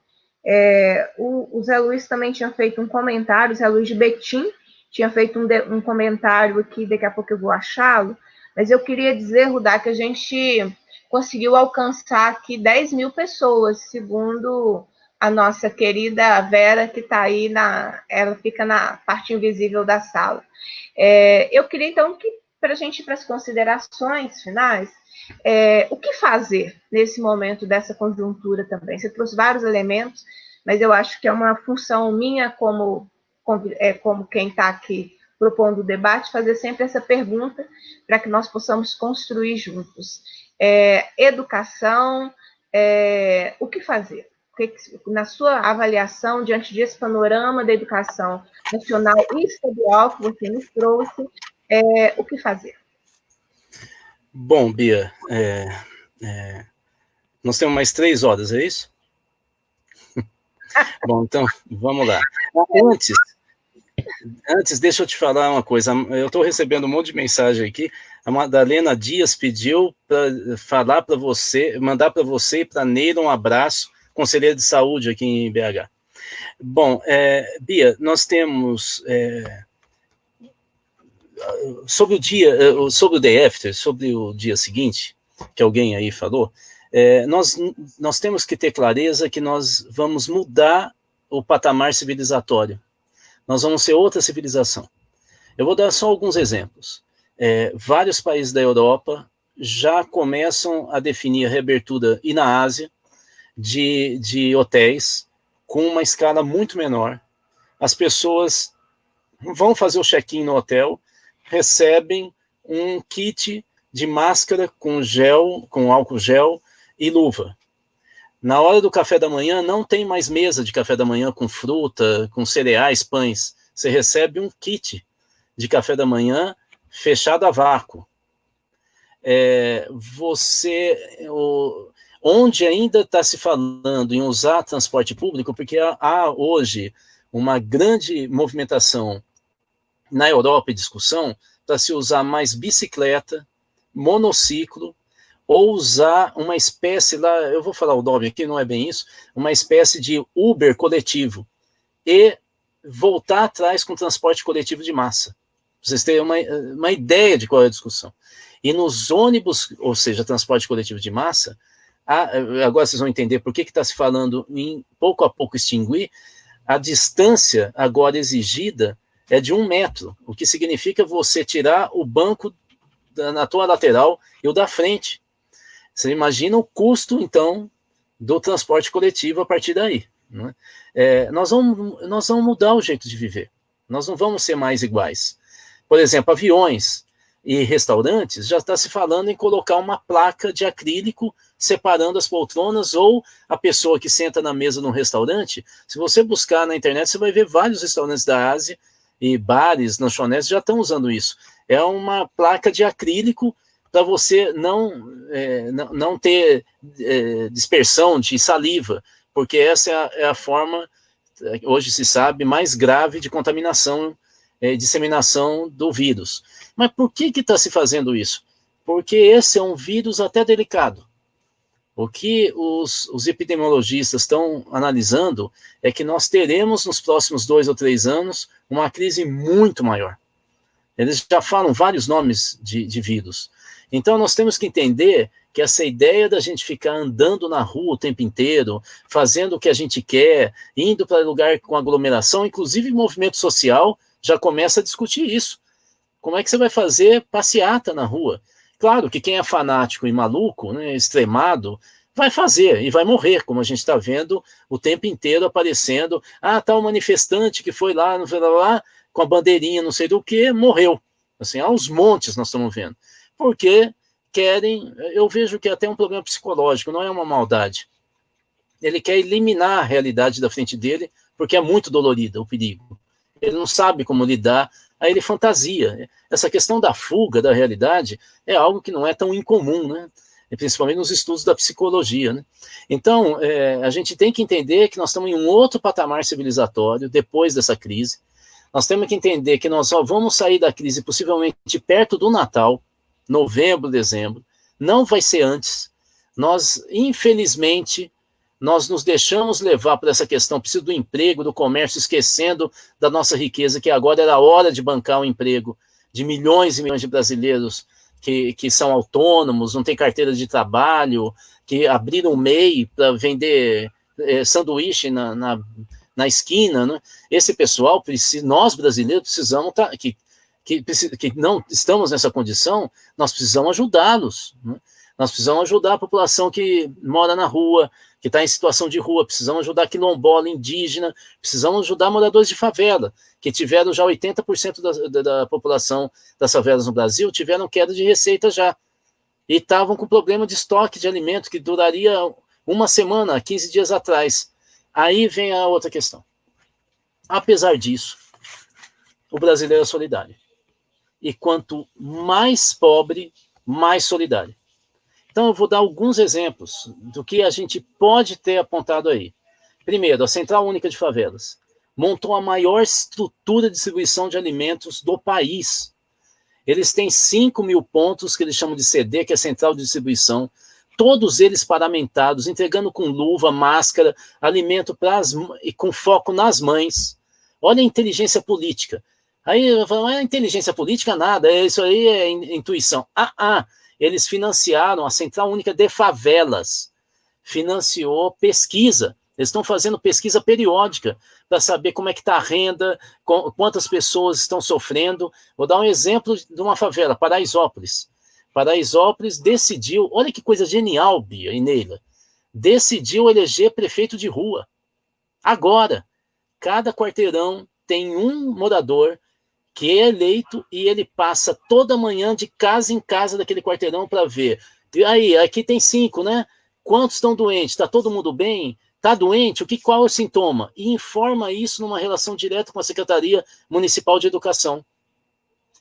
O Zé Luiz também tinha feito um comentário, o Zé Luiz de Betim tinha feito um comentário aqui, daqui a pouco eu vou achá-lo, mas eu queria dizer, Rudá, que a gente conseguiu alcançar aqui 10 mil pessoas, segundo a nossa querida Vera, que está aí, ela fica na parte invisível da sala. Eu queria, então, que para a gente ir para as considerações finais, o que fazer nesse momento dessa conjuntura também? Você trouxe vários elementos, mas eu acho que é uma função minha como quem está aqui propondo o debate, fazer sempre essa pergunta para que nós possamos construir juntos. Educação, o que fazer? Na sua avaliação, diante desse panorama da educação nacional e estadual que você nos trouxe, o que fazer? Bom, Bia, nós temos mais 3 horas, é isso? Bom, então, vamos lá. Antes, deixa eu te falar uma coisa. Eu estou recebendo um monte de mensagem aqui. A Madalena Dias pediu para falar para você, mandar para você e para a Neila um abraço, conselheiro de saúde aqui em BH. Bom, Bia, nós temos... sobre o day after, sobre o dia seguinte, que alguém aí falou, nós temos que ter clareza que nós vamos mudar o patamar civilizatório. Nós vamos ser outra civilização. Eu vou dar só alguns exemplos. Vários países da Europa já começam a definir a reabertura, e na Ásia, de hotéis com uma escala muito menor. As pessoas vão fazer o check-in no hotel, recebem um kit de máscara com gel, com álcool gel e luva. Na hora do café da manhã, não tem mais mesa de café da manhã com fruta, com cereais, pães. Você recebe um kit de café da manhã fechado a vácuo. Onde ainda está se falando em usar transporte público, porque há hoje uma grande movimentação na Europa e discussão para se usar mais bicicleta, monociclo, ou usar uma espécie, lá, eu vou falar o nome aqui, não é bem isso, uma espécie de Uber coletivo, e voltar atrás com transporte coletivo de massa. Vocês terem uma ideia de qual é a discussão. E nos ônibus, ou seja, transporte coletivo de massa, agora vocês vão entender por que está se falando em pouco a pouco extinguir, a distância agora exigida é de 1 metro, o que significa você tirar o banco na tua lateral e o da frente. Você imagina o custo, então, do transporte coletivo a partir daí. Né? Nós vamos mudar o jeito de viver. Nós não vamos ser mais iguais. Por exemplo, aviões e restaurantes, já está se falando em colocar uma placa de acrílico separando as poltronas, ou a pessoa que senta na mesa num restaurante. Se você buscar na internet, você vai ver vários restaurantes da Ásia e bares, lanchonetes já estão usando isso. É uma placa de acrílico para você não ter dispersão de saliva, porque essa é a forma, hoje se sabe, mais grave de contaminação e disseminação do vírus. Mas por que está se fazendo isso? Porque esse é um vírus até delicado. O que os epidemiologistas estão analisando é que nós teremos nos próximos 2 ou 3 anos uma crise muito maior. Eles já falam vários nomes de vírus. Então nós temos que entender que essa ideia da gente ficar andando na rua o tempo inteiro, fazendo o que a gente quer, indo para lugar com aglomeração, inclusive movimento social, já começa a discutir isso. Como é que você vai fazer passeata na rua? Claro que quem é fanático e maluco, né, extremado, vai fazer e vai morrer, como a gente está vendo o tempo inteiro aparecendo. Tá um manifestante que foi lá, com a bandeirinha, não sei do que, morreu. Assim, aos montes nós estamos vendo. Porque querem, eu vejo que é até um problema psicológico, não é uma maldade. Ele quer eliminar a realidade da frente dele, porque é muito dolorida o perigo. Ele não sabe como lidar, aí ele fantasia. Essa questão da fuga da realidade é algo que não é tão incomum, né? Principalmente nos estudos da psicologia, né? Então, a gente tem que entender que nós estamos em um outro patamar civilizatório depois dessa crise. Nós temos que entender que nós só vamos sair da crise possivelmente perto do Natal, novembro, dezembro, não vai ser antes. Nós, infelizmente, nós nos deixamos levar por essa questão, preciso do emprego, do comércio, esquecendo da nossa riqueza, que agora era a hora de bancar o emprego de milhões e milhões de brasileiros que são autônomos, não têm carteira de trabalho, que abriram o MEI para vender sanduíche na esquina, né? Esse pessoal, nós brasileiros precisamos que não estamos nessa condição, nós precisamos ajudá-los, né? Nós precisamos ajudar a população que mora na rua, que está em situação de rua, precisamos ajudar quilombola, indígena, precisamos ajudar moradores de favela, que tiveram já 80% da população das favelas no Brasil, tiveram queda de receita já, e estavam com problema de estoque de alimento que duraria uma semana, 15 dias atrás. Aí vem a outra questão. Apesar disso, o brasileiro é solidário. E quanto mais pobre, mais solidário. Então, eu vou dar alguns exemplos do que a gente pode ter apontado aí. Primeiro, a Central Única de Favelas montou a maior estrutura de distribuição de alimentos do país. Eles têm 5.000 pontos, que eles chamam de CD, que é Central de Distribuição, todos eles paramentados, entregando com luva, máscara, alimento e com foco nas mães. Olha a inteligência política. Aí eu falo, mas inteligência política nada, isso aí é intuição. Eles financiaram a Central Única de Favelas, financiou pesquisa. Eles estão fazendo pesquisa periódica para saber como é que está a renda, quantas pessoas estão sofrendo. Vou dar um exemplo de uma favela, Paraisópolis. Paraisópolis decidiu, olha que coisa genial, Bia e Neila, decidiu eleger prefeito de rua. Agora, cada quarteirão tem um morador que é eleito e ele passa toda manhã de casa em casa daquele quarteirão para ver. E aí, aqui tem 5, né? Quantos estão doentes? Está todo mundo bem? Está doente? Qual é o sintoma? E informa isso numa relação direta com a Secretaria Municipal de Educação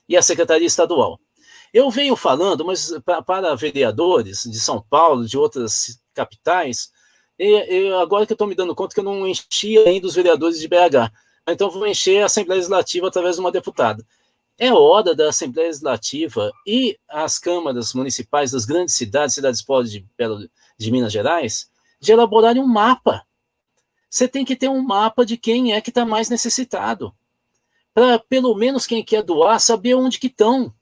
e a Secretaria Estadual. Eu venho falando, mas para vereadores de São Paulo, de outras capitais, agora que eu estou me dando conta que eu não enchi ainda os vereadores de BH. Então, vou encher a Assembleia Legislativa através de uma deputada. É hora da Assembleia Legislativa e as câmaras municipais das grandes cidades pobres de Minas Gerais, de elaborarem um mapa. Você tem que ter um mapa de quem é que está mais necessitado. Para, pelo menos, quem quer doar, saber onde que estão.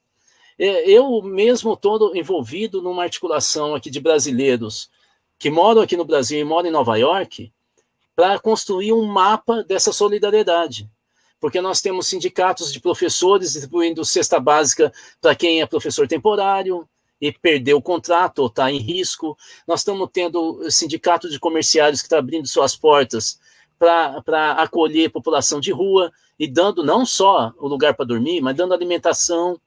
Eu mesmo estou envolvido numa articulação aqui de brasileiros que moram aqui no Brasil e moram em Nova York, para construir um mapa dessa solidariedade. Porque nós temos sindicatos de professores distribuindo cesta básica para quem é professor temporário e perdeu o contrato ou está em risco. Nós estamos tendo sindicato de comerciários que está abrindo suas portas para acolher a população de rua e dando não só o lugar para dormir, mas dando alimentação.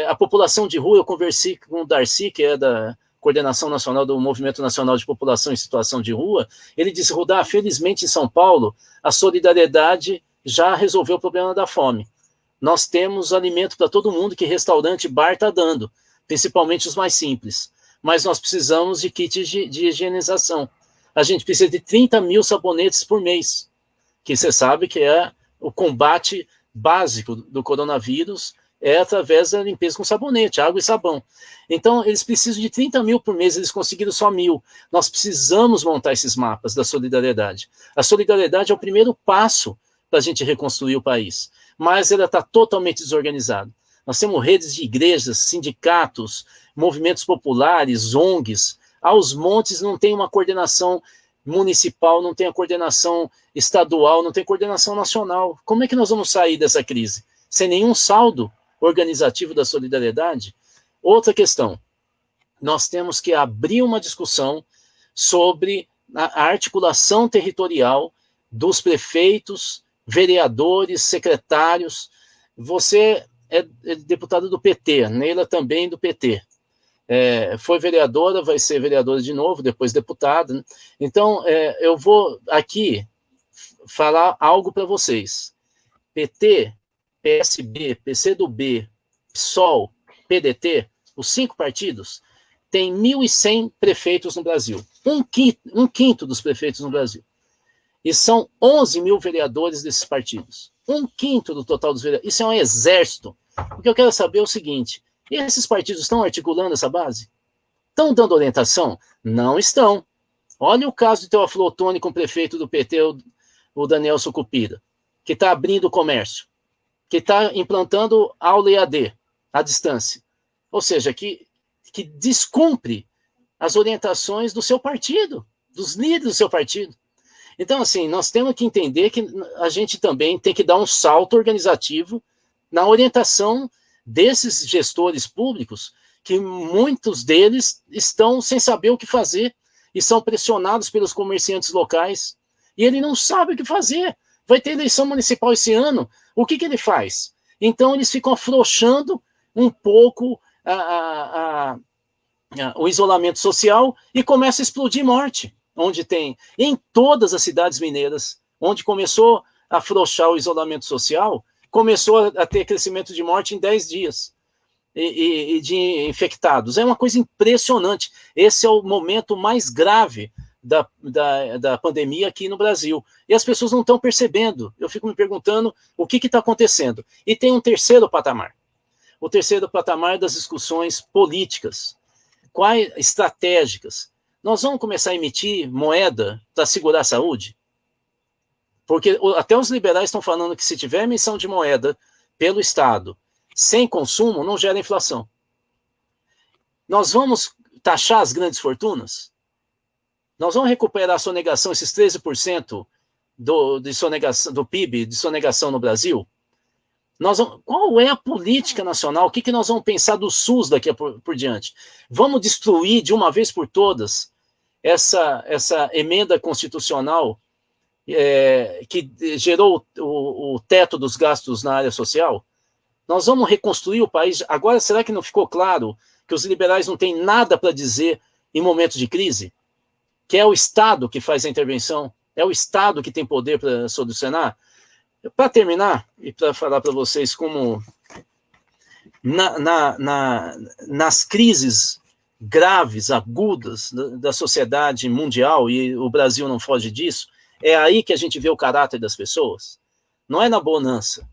A população de rua, eu conversei com o Darcy, que é da Coordenação Nacional do Movimento Nacional de População em Situação de Rua, ele disse, Rudá, felizmente em São Paulo, a solidariedade já resolveu o problema da fome. Nós temos alimento para todo mundo que restaurante, bar está dando. principalmente os mais simples. Mas nós precisamos de kits de higienização. A gente precisa de 30 mil sabonetes por mês, que você sabe que é o combate básico do coronavírus, é através da limpeza com sabonete, água e sabão. Então, eles precisam de 30 mil por mês, eles conseguiram só 1.000. Nós precisamos montar esses mapas da solidariedade. A solidariedade é o primeiro passo para a gente reconstruir o país, mas ela está totalmente desorganizada. Nós temos redes de igrejas, sindicatos, movimentos populares, ONGs, aos montes, não tem uma coordenação municipal, não tem a coordenação estadual, não tem coordenação nacional. Como é que nós vamos sair dessa crise? Sem nenhum saldo organizativo da solidariedade? Outra questão, nós temos que abrir uma discussão sobre a articulação territorial dos prefeitos, vereadores, secretários. Você é deputada do PT, Neila também do PT. Foi vereadora, vai ser vereadora de novo, depois deputada, né? Então, eu vou aqui falar algo para vocês. PT, PSB, PCdoB, PSOL, PDT, os 5 partidos, têm 1.100 prefeitos no Brasil. Um quinto dos prefeitos no Brasil. E são 11 mil vereadores desses partidos. Um quinto do total dos vereadores. Isso é um exército. O que eu quero saber é o seguinte: e esses partidos estão articulando essa base? Estão dando orientação? Não estão. Olha o caso de Teófilo Otoni com o prefeito do PT, o Daniel Sucupira, que está abrindo o comércio, que está implantando aula EAD, à distância. Ou seja, que descumpre as orientações do seu partido, dos líderes do seu partido. Então, assim, nós temos que entender que a gente também tem que dar um salto organizativo na orientação desses gestores públicos, que muitos deles estão sem saber o que fazer e são pressionados pelos comerciantes locais, e ele não sabe o que fazer. Vai ter eleição municipal esse ano, o que ele faz? Então eles ficam afrouxando um pouco o isolamento social e começa a explodir morte, onde tem, em todas as cidades mineiras, onde começou a afrouxar o isolamento social, começou a ter crescimento de morte em 10 dias e de infectados. É uma coisa impressionante. Esse é o momento mais grave da pandemia aqui no Brasil. E as pessoas não estão percebendo. Eu fico me perguntando o que está acontecendo. E tem um terceiro patamar. O terceiro patamar das discussões políticas. Quais estratégicas? Nós vamos começar a emitir moeda para segurar a saúde? Porque até os liberais estão falando que se tiver emissão de moeda pelo Estado sem consumo, não gera inflação. Nós vamos taxar as grandes fortunas? Nós vamos recuperar a sonegação, esses 13% do PIB de sonegação no Brasil? Qual é a política nacional? O que nós vamos pensar do SUS daqui por diante? Vamos destruir de uma vez por todas essa emenda constitucional que gerou o teto dos gastos na área social? Nós vamos reconstruir o país? Agora, será que não ficou claro que os liberais não têm nada para dizer em momentos de crise? Que é o Estado que faz a intervenção? É o Estado que tem poder para solucionar? Para terminar, e para falar para vocês como nas crises graves, agudas da sociedade mundial, e o Brasil não foge disso, é aí que a gente vê o caráter das pessoas. Não é na bonança,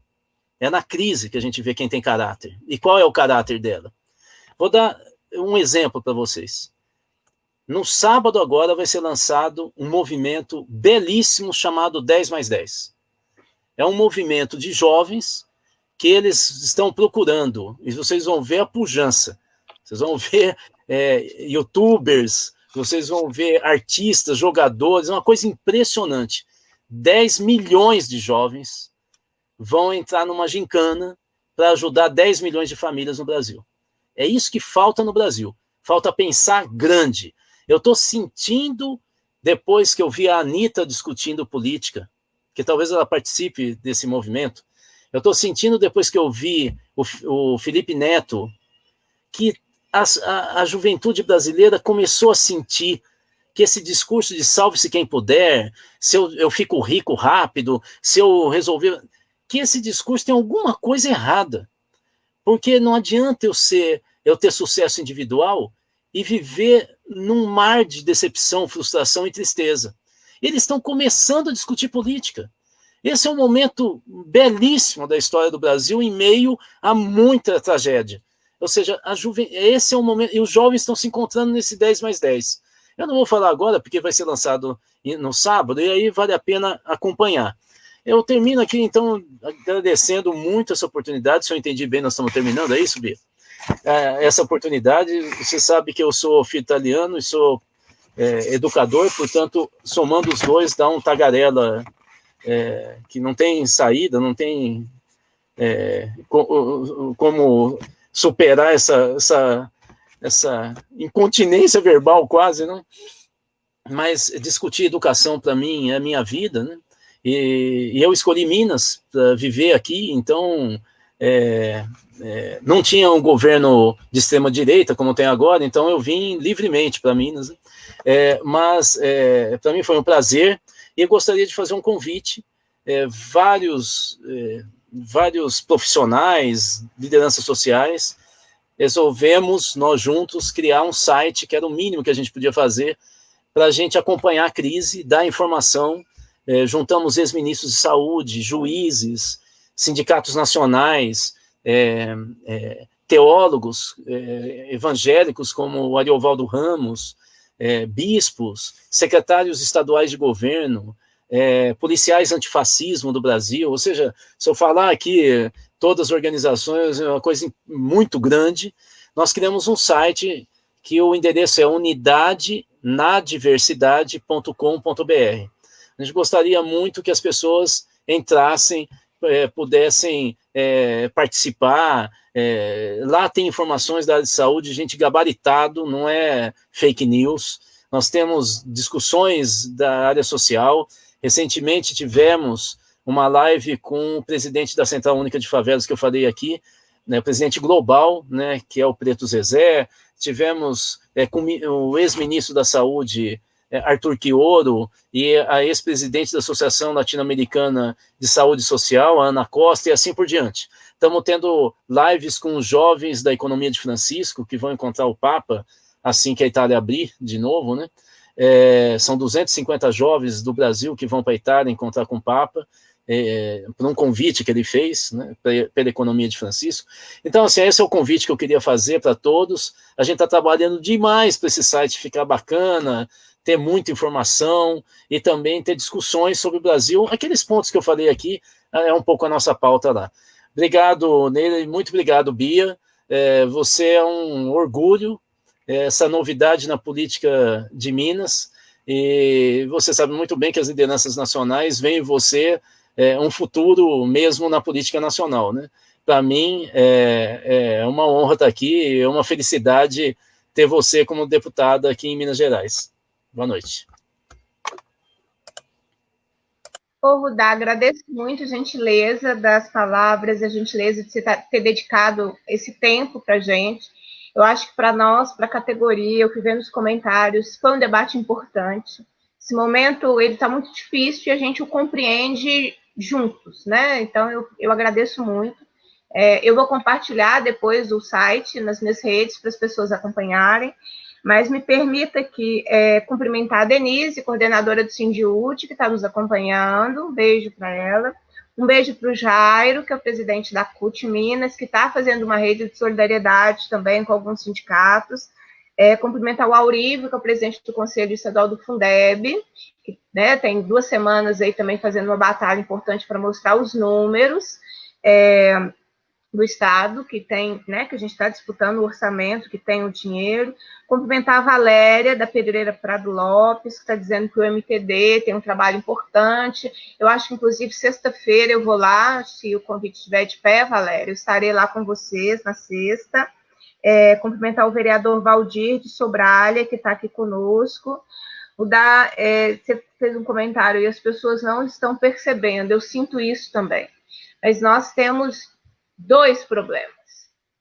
é na crise que a gente vê quem tem caráter. E qual é o caráter dela? Vou dar um exemplo para vocês. No sábado agora vai ser lançado um movimento belíssimo chamado 10+10. É um movimento de jovens que eles estão procurando, e vocês vão ver a pujança, vocês vão ver youtubers, vocês vão ver artistas, jogadores, é uma coisa impressionante. 10 milhões de jovens vão entrar numa gincana para ajudar 10 milhões de famílias no Brasil. É isso que falta no Brasil, falta pensar grande. Eu estou sentindo, depois que eu vi a Anitta discutindo política, que talvez ela participe desse movimento, eu estou sentindo, depois que eu vi o Felipe Neto, que a juventude brasileira começou a sentir que esse discurso de salve-se quem puder, se eu fico rico rápido, se eu resolver... que esse discurso tem alguma coisa errada. Porque não adianta eu ser eu ter sucesso individual e viver num mar de decepção, frustração e tristeza. Eles estão começando a discutir política. Esse é um momento belíssimo da história do Brasil em meio a muita tragédia. Ou seja, esse é um momento, e os jovens estão se encontrando nesse 10+10. Eu não vou falar agora, porque vai ser lançado no sábado, e aí vale a pena acompanhar. Eu termino aqui, então, agradecendo muito essa oportunidade. Se eu entendi bem, nós estamos terminando, é isso, Bia? Essa oportunidade, você sabe que eu sou filho italiano e sou educador, portanto, somando os dois, dá um tagarela que não tem saída, não tem como superar essa incontinência verbal quase, né? Mas discutir educação para mim é a minha vida, né? E eu escolhi Minas para viver aqui, então não tinha um governo de extrema direita como tem agora, então eu vim livremente para Minas, né? Mas para mim foi um prazer e eu gostaria de fazer um convite. Vários profissionais, lideranças sociais, resolvemos, nós juntos, criar um site, que era o mínimo que a gente podia fazer, para a gente acompanhar a crise, dar informação. Juntamos ex-ministros de saúde, juízes, sindicatos nacionais, teólogos evangélicos como o Ariovaldo Ramos, bispos, secretários estaduais de governo, policiais antifascismo do Brasil. Ou seja, se eu falar aqui todas as organizações, é uma coisa muito grande. Nós criamos um site que o endereço é unidadenadiversidade.com.br. A gente gostaria muito que as pessoas entrassem, pudessem participar. Lá tem informações da área de saúde, gente gabaritado, não é fake news. Nós temos discussões da área social. Recentemente tivemos uma live com o presidente da Central Única de Favelas, que eu falei aqui, né, o presidente global, né, que é o Preto Zezé. Tivemos com o ex-ministro da Saúde, Arthur Quioro, e a ex-presidente da Associação Latino-Americana de Saúde Social, a Ana Costa, e assim por diante. Estamos tendo lives com os jovens da Economia de Francisco, que vão encontrar o Papa assim que a Itália abrir de novo, né? São 250 jovens do Brasil que vão para a Itália encontrar com o Papa, por um convite que ele fez, né, pela Economia de Francisco. Então, assim, esse é o convite que eu queria fazer para todos. A gente está trabalhando demais para esse site ficar bacana, ter muita informação e também ter discussões sobre o Brasil. Aqueles pontos que eu falei aqui é um pouco a nossa pauta lá. Obrigado, Neila, muito obrigado, Bia. Você é um orgulho, essa novidade na política de Minas, e você sabe muito bem que as lideranças nacionais veem em você um futuro mesmo na política nacional, né? Para mim, é uma honra estar aqui, é uma felicidade ter você como deputada aqui em Minas Gerais. Boa noite. Rudá, agradeço muito a gentileza das palavras, a gentileza de você ter dedicado esse tempo para a gente. Eu acho que para nós, para a categoria, eu que vi nos comentários, foi um debate importante. Esse momento, ele está muito difícil e a gente o compreende juntos, né? Então, eu agradeço muito. Eu vou compartilhar depois o site nas minhas redes para as pessoas acompanharem, mas me permita aqui cumprimentar a Denise, coordenadora do Sindiúte, que está nos acompanhando. Um beijo para ela. Um beijo para o Jairo, que é o presidente da CUT Minas, que está fazendo uma rede de solidariedade também com alguns sindicatos. Cumprimentar o Aurívio, que é o presidente do Conselho Estadual do Fundeb, que, né, tem 2 semanas aí também fazendo uma batalha importante para mostrar os números do Estado, que tem, né, que a gente está disputando o orçamento, que tem o dinheiro. Cumprimentar a Valéria, da Pedreira Prado Lopes, que está dizendo que o MTD tem um trabalho importante. Eu acho que, inclusive, sexta-feira eu vou lá, se o convite estiver de pé, Valéria, eu estarei lá com vocês na sexta. Cumprimentar o vereador Valdir de Sobralha, que está aqui conosco. Você fez um comentário e as pessoas não estão percebendo, eu sinto isso também. Mas nós temos 2 problemas.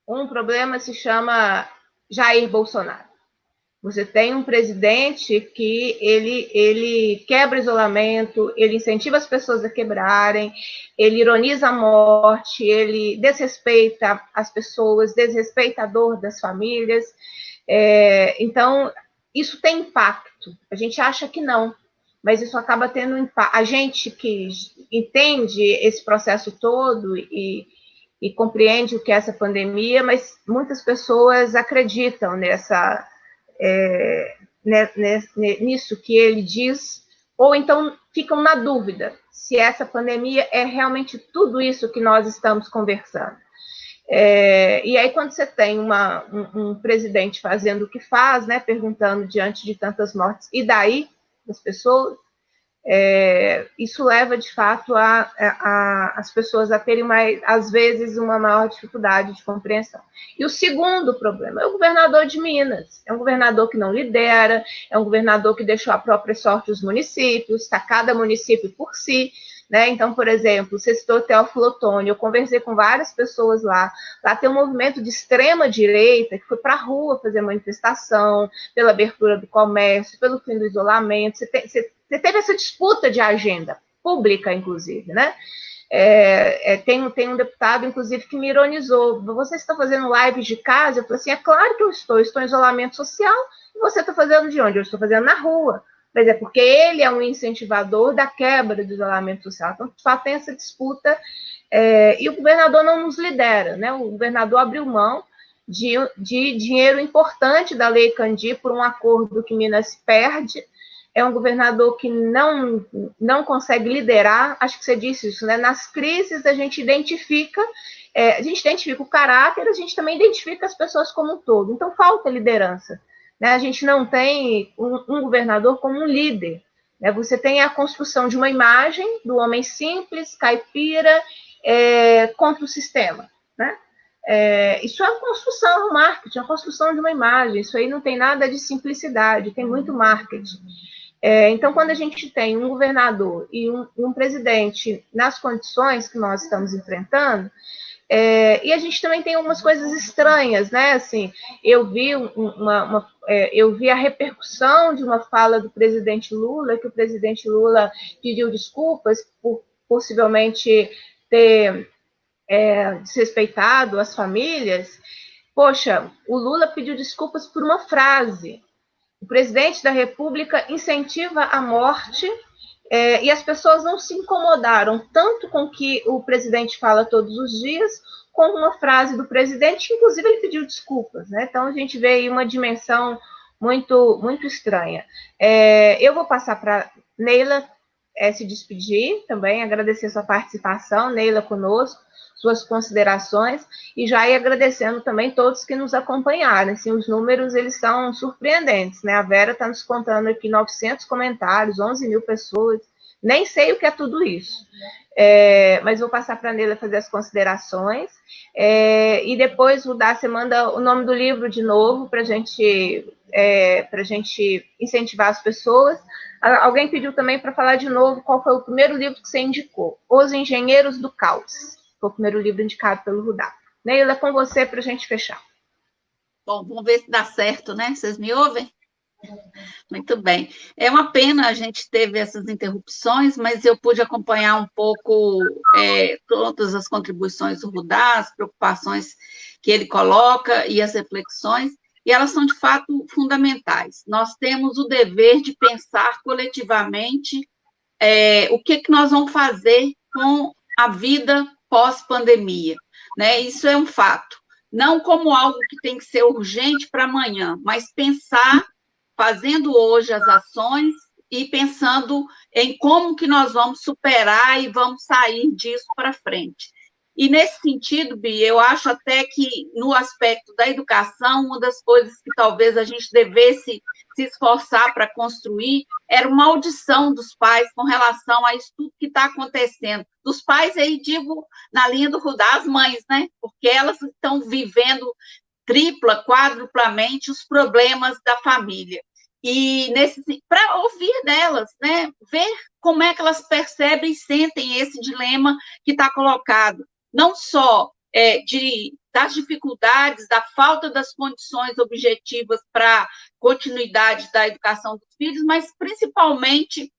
Um problema se chama Jair Bolsonaro. Você tem um presidente que ele quebra isolamento, ele incentiva as pessoas a quebrarem, ele ironiza a morte, ele desrespeita as pessoas, desrespeita a dor das famílias. Então, isso tem impacto. A gente acha que não, mas isso acaba tendo impacto. A gente que entende esse processo todo e compreende o que é essa pandemia, mas muitas pessoas acreditam nisso que ele diz, ou então ficam na dúvida se essa pandemia é realmente tudo isso que nós estamos conversando. E aí, quando você tem um presidente fazendo o que faz, né, perguntando diante de tantas mortes, e daí, das pessoas, isso leva, de fato, as pessoas a terem, às vezes, uma maior dificuldade de compreensão. E o segundo problema é o governador de Minas. É um governador que não lidera, é um governador que deixou a própria sorte os municípios, está cada município por si. Né? Então, por exemplo, você citou Teófilo Otoni, eu conversei com várias pessoas lá tem um movimento de extrema-direita que foi para a rua fazer manifestação pela abertura do comércio, pelo fim do isolamento. Você teve essa disputa de agenda pública, inclusive, né? Tem um deputado, inclusive, que me ironizou. Você está fazendo live de casa? Eu falei assim, é claro que eu estou em isolamento social, e você está fazendo de onde? Eu estou fazendo na rua. Mas é porque ele é um incentivador da quebra do isolamento social. Então, de fato, tem essa disputa, e o governador não nos lidera, né? O governador abriu mão de dinheiro importante da Lei Candir por um acordo que Minas perde. É um governador que não consegue liderar, acho que você disse isso, né? Nas crises a gente identifica o caráter, a gente também identifica as pessoas como um todo. Então, falta liderança. Né? A gente não tem um governador como um líder. Né? Você tem a construção de uma imagem do homem simples, caipira, contra o sistema. Né? Isso é uma construção, um marketing, uma construção de uma imagem. Isso aí não tem nada de simplicidade, tem muito marketing. Então, quando a gente tem um governador e um presidente nas condições que nós estamos enfrentando, e a gente também tem algumas coisas estranhas, né? Assim, eu vi a repercussão de uma fala do presidente Lula, que o presidente Lula pediu desculpas por possivelmente ter desrespeitado as famílias. Poxa, o Lula pediu desculpas por uma frase. O presidente da República incentiva a morte, e as pessoas não se incomodaram tanto com o que o presidente fala todos os dias, com uma frase do presidente, que inclusive ele pediu desculpas. Né? Então, a gente vê aí uma dimensão muito, muito estranha. Eu vou passar para Neila se despedir também, agradecer sua participação, Neila, conosco, suas considerações, e já ir agradecendo também todos que nos acompanharam. Assim, os números, eles são surpreendentes, né? A Vera está nos contando aqui 900 comentários, 11 mil pessoas, nem sei o que é tudo isso. Mas vou passar para a Neila fazer as considerações, e depois você manda o nome do livro de novo para a gente incentivar as pessoas. Alguém pediu também para falar de novo qual foi o primeiro livro que você indicou, Os Engenheiros do Caos. Foi o primeiro livro indicado pelo Rudá. Neila, é com você para a gente fechar. Bom, vamos ver se dá certo, né? Vocês me ouvem? Muito bem. É uma pena a gente teve essas interrupções, mas eu pude acompanhar um pouco todas as contribuições do Rudá, as preocupações que ele coloca e as reflexões, e elas são, de fato, fundamentais. Nós temos o dever de pensar coletivamente o que nós vamos fazer com a vida pós-pandemia, né? Isso é um fato. Não como algo que tem que ser urgente para amanhã, mas pensar, fazendo hoje as ações e pensando em como que nós vamos superar e vamos sair disso para frente. E nesse sentido, Bia, eu acho até que no aspecto da educação, uma das coisas que talvez a gente devesse se esforçar para construir era uma audição dos pais com relação a isso tudo que está acontecendo. Dos pais, aí digo, na linha do Rudá, as mães, né? Porque elas estão vivendo tripla, quádruplamente os problemas da família. E para ouvir delas, né? Ver como é que elas percebem e sentem esse dilema que está colocado. Não só de das dificuldades, da falta das condições objetivas para continuidade da educação dos filhos, mas principalmente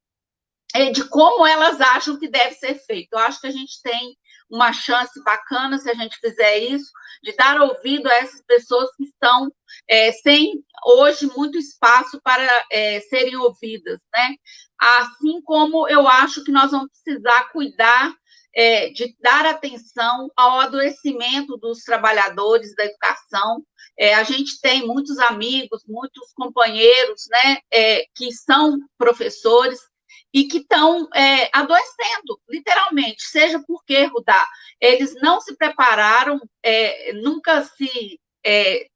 de como elas acham que deve ser feito. Eu acho que a gente tem uma chance bacana, se a gente fizer isso, de dar ouvido a essas pessoas que estão sem, hoje, muito espaço para serem ouvidas, né? Assim como eu acho que nós vamos precisar cuidar de dar atenção ao adoecimento dos trabalhadores da educação. A gente tem muitos amigos, muitos companheiros, né, que são professores, e que estão adoecendo, literalmente, seja porque, Rudá, eles não se prepararam, nunca se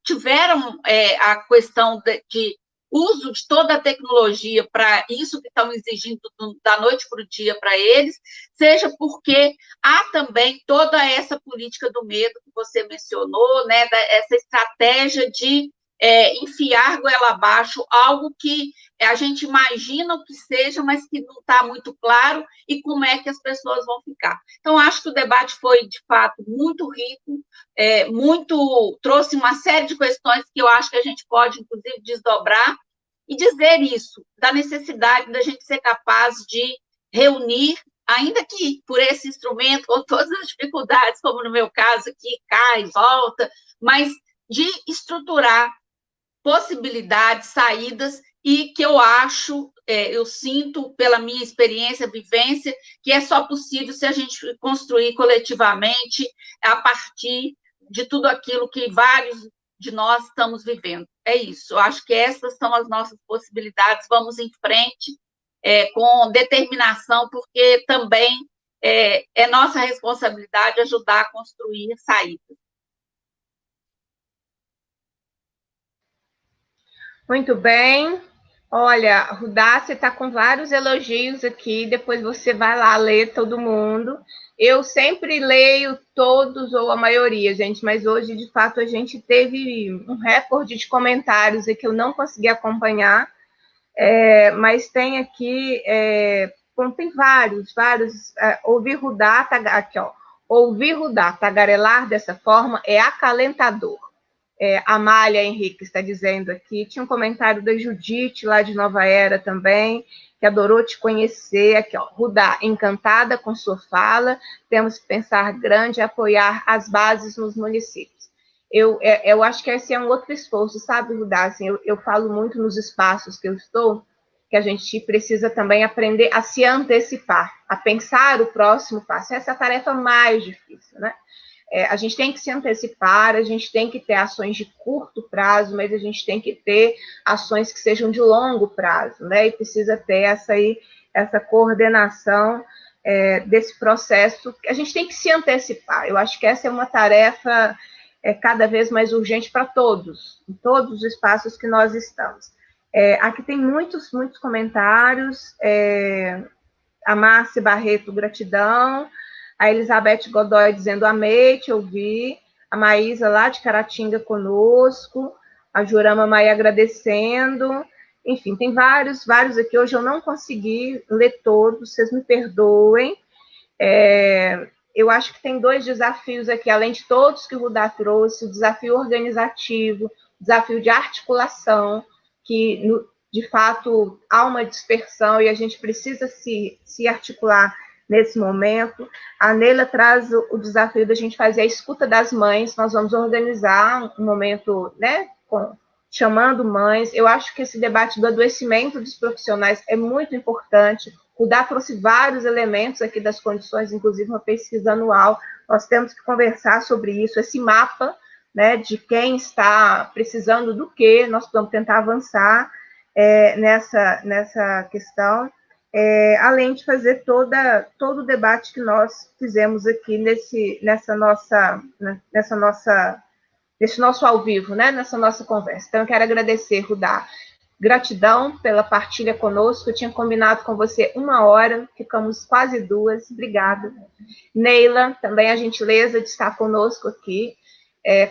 tiveram a questão de uso de toda a tecnologia para isso que estão exigindo da noite para o dia para eles, seja porque há também toda essa política do medo que você mencionou, né, essa estratégia de enfiar goela abaixo algo que a gente imagina o que seja, mas que não está muito claro, e como é que as pessoas vão ficar. Então, acho que o debate foi, de fato, muito rico, trouxe uma série de questões que eu acho que a gente pode, inclusive, desdobrar e dizer isso, da necessidade da gente ser capaz de reunir, ainda que por esse instrumento, com todas as dificuldades, como no meu caso aqui, cai, volta, mas de estruturar possibilidades, saídas, e que eu acho, eu sinto pela minha experiência, vivência, que é só possível se a gente construir coletivamente a partir de tudo aquilo que vários de nós estamos vivendo. É isso, eu acho que essas são as nossas possibilidades, vamos em frente com determinação, porque também é nossa responsabilidade ajudar a construir saídas. Muito bem. Olha, Rudá, você está com vários elogios aqui, depois você vai lá ler todo mundo. Eu sempre leio todos ou a maioria, gente, mas hoje, de fato, a gente teve um recorde de comentários que eu não consegui acompanhar, mas tem aqui, tem vários. Ouvir Rudá, aqui, ó, ouvir Rudá tagarelar dessa forma é acalentador. Amália Henrique está dizendo aqui. Tinha um comentário da Judite, lá de Nova Era também, que adorou te conhecer. Aqui, ó, Rudá, encantada com sua fala, temos que pensar grande e apoiar as bases nos municípios. Eu acho que esse é um outro esforço, sabe, Rudá? Assim, eu falo muito nos espaços que eu estou, que a gente precisa também aprender a se antecipar, a pensar o próximo passo. Essa é a tarefa mais difícil, né? A gente tem que se antecipar, a gente tem que ter ações de curto prazo, mas a gente tem que ter ações que sejam de longo prazo, né? E precisa ter essa coordenação desse processo. A gente tem que se antecipar. Eu acho que essa é uma tarefa cada vez mais urgente para todos, em todos os espaços que nós estamos. Aqui tem muitos comentários. A Márcia Barreto, gratidão. A Elizabeth Godoy dizendo, amei, te ouvi. A Maísa lá de Caratinga conosco. A Jurama Maia agradecendo. Enfim, tem vários aqui. Hoje eu não consegui ler todos, vocês me perdoem. Eu acho que tem 2 desafios aqui, além de todos que o Rudá trouxe, o desafio organizativo, o desafio de articulação, que, de fato, há uma dispersão e a gente precisa se articular nesse momento. A Neila traz o desafio da gente fazer a escuta das mães. Nós vamos organizar um momento, né, chamando mães. Eu acho que esse debate do adoecimento dos profissionais é muito importante. O Rudá trouxe vários elementos aqui das condições, inclusive uma pesquisa anual. Nós temos que conversar sobre isso, esse mapa, né, de quem está precisando do quê. Nós vamos tentar avançar nessa questão. Além de fazer todo o debate que nós fizemos aqui nesse nosso ao vivo, né, nessa nossa conversa. Então, eu quero agradecer, Rudá. Gratidão pela partilha conosco. Eu tinha combinado com você 1 hora, ficamos quase 2. Obrigada. Neila, também a gentileza de estar conosco aqui,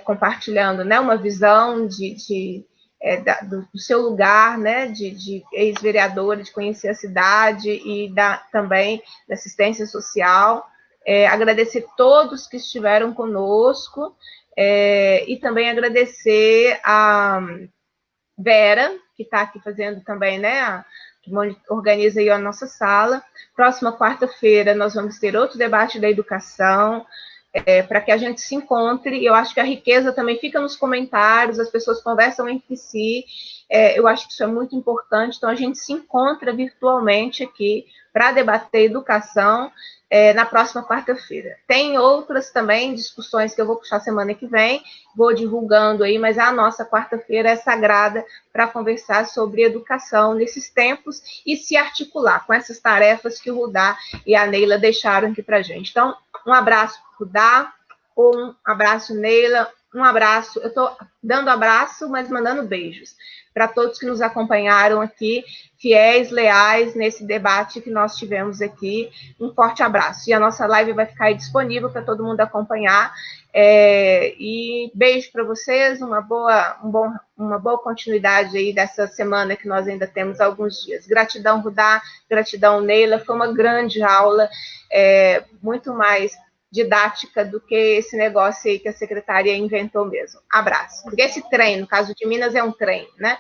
compartilhando, né, uma visão do seu lugar, né, de ex-vereadora, de conhecer a cidade e também da assistência social. Agradecer todos que estiveram conosco. E também agradecer a Vera, que está aqui fazendo também, né, que organiza aí a nossa sala. Próxima quarta-feira nós vamos ter outro debate da educação, para que a gente se encontre. Eu acho que a riqueza também fica nos comentários, as pessoas conversam entre si, eu acho que isso é muito importante. Então a gente se encontra virtualmente aqui para debater educação na próxima quarta-feira. Tem outras também discussões que eu vou puxar semana que vem, vou divulgando aí, mas a nossa quarta-feira é sagrada para conversar sobre educação nesses tempos e se articular com essas tarefas que o Rudá e a Neila deixaram aqui para a gente. Então, um abraço, Rudá, um abraço, Neila, um abraço. Eu estou dando abraço, mas mandando beijos para todos que nos acompanharam aqui, fiéis, leais, nesse debate que nós tivemos aqui. Um forte abraço. E a nossa live vai ficar aí disponível para todo mundo acompanhar. E beijo para vocês, uma boa continuidade aí dessa semana que nós ainda temos alguns dias. Gratidão, Rudá, gratidão, Neila, foi uma grande aula, muito mais didática do que esse negócio aí que a secretaria inventou mesmo. Abraço. Porque esse trem, no caso de Minas, é um trem, né?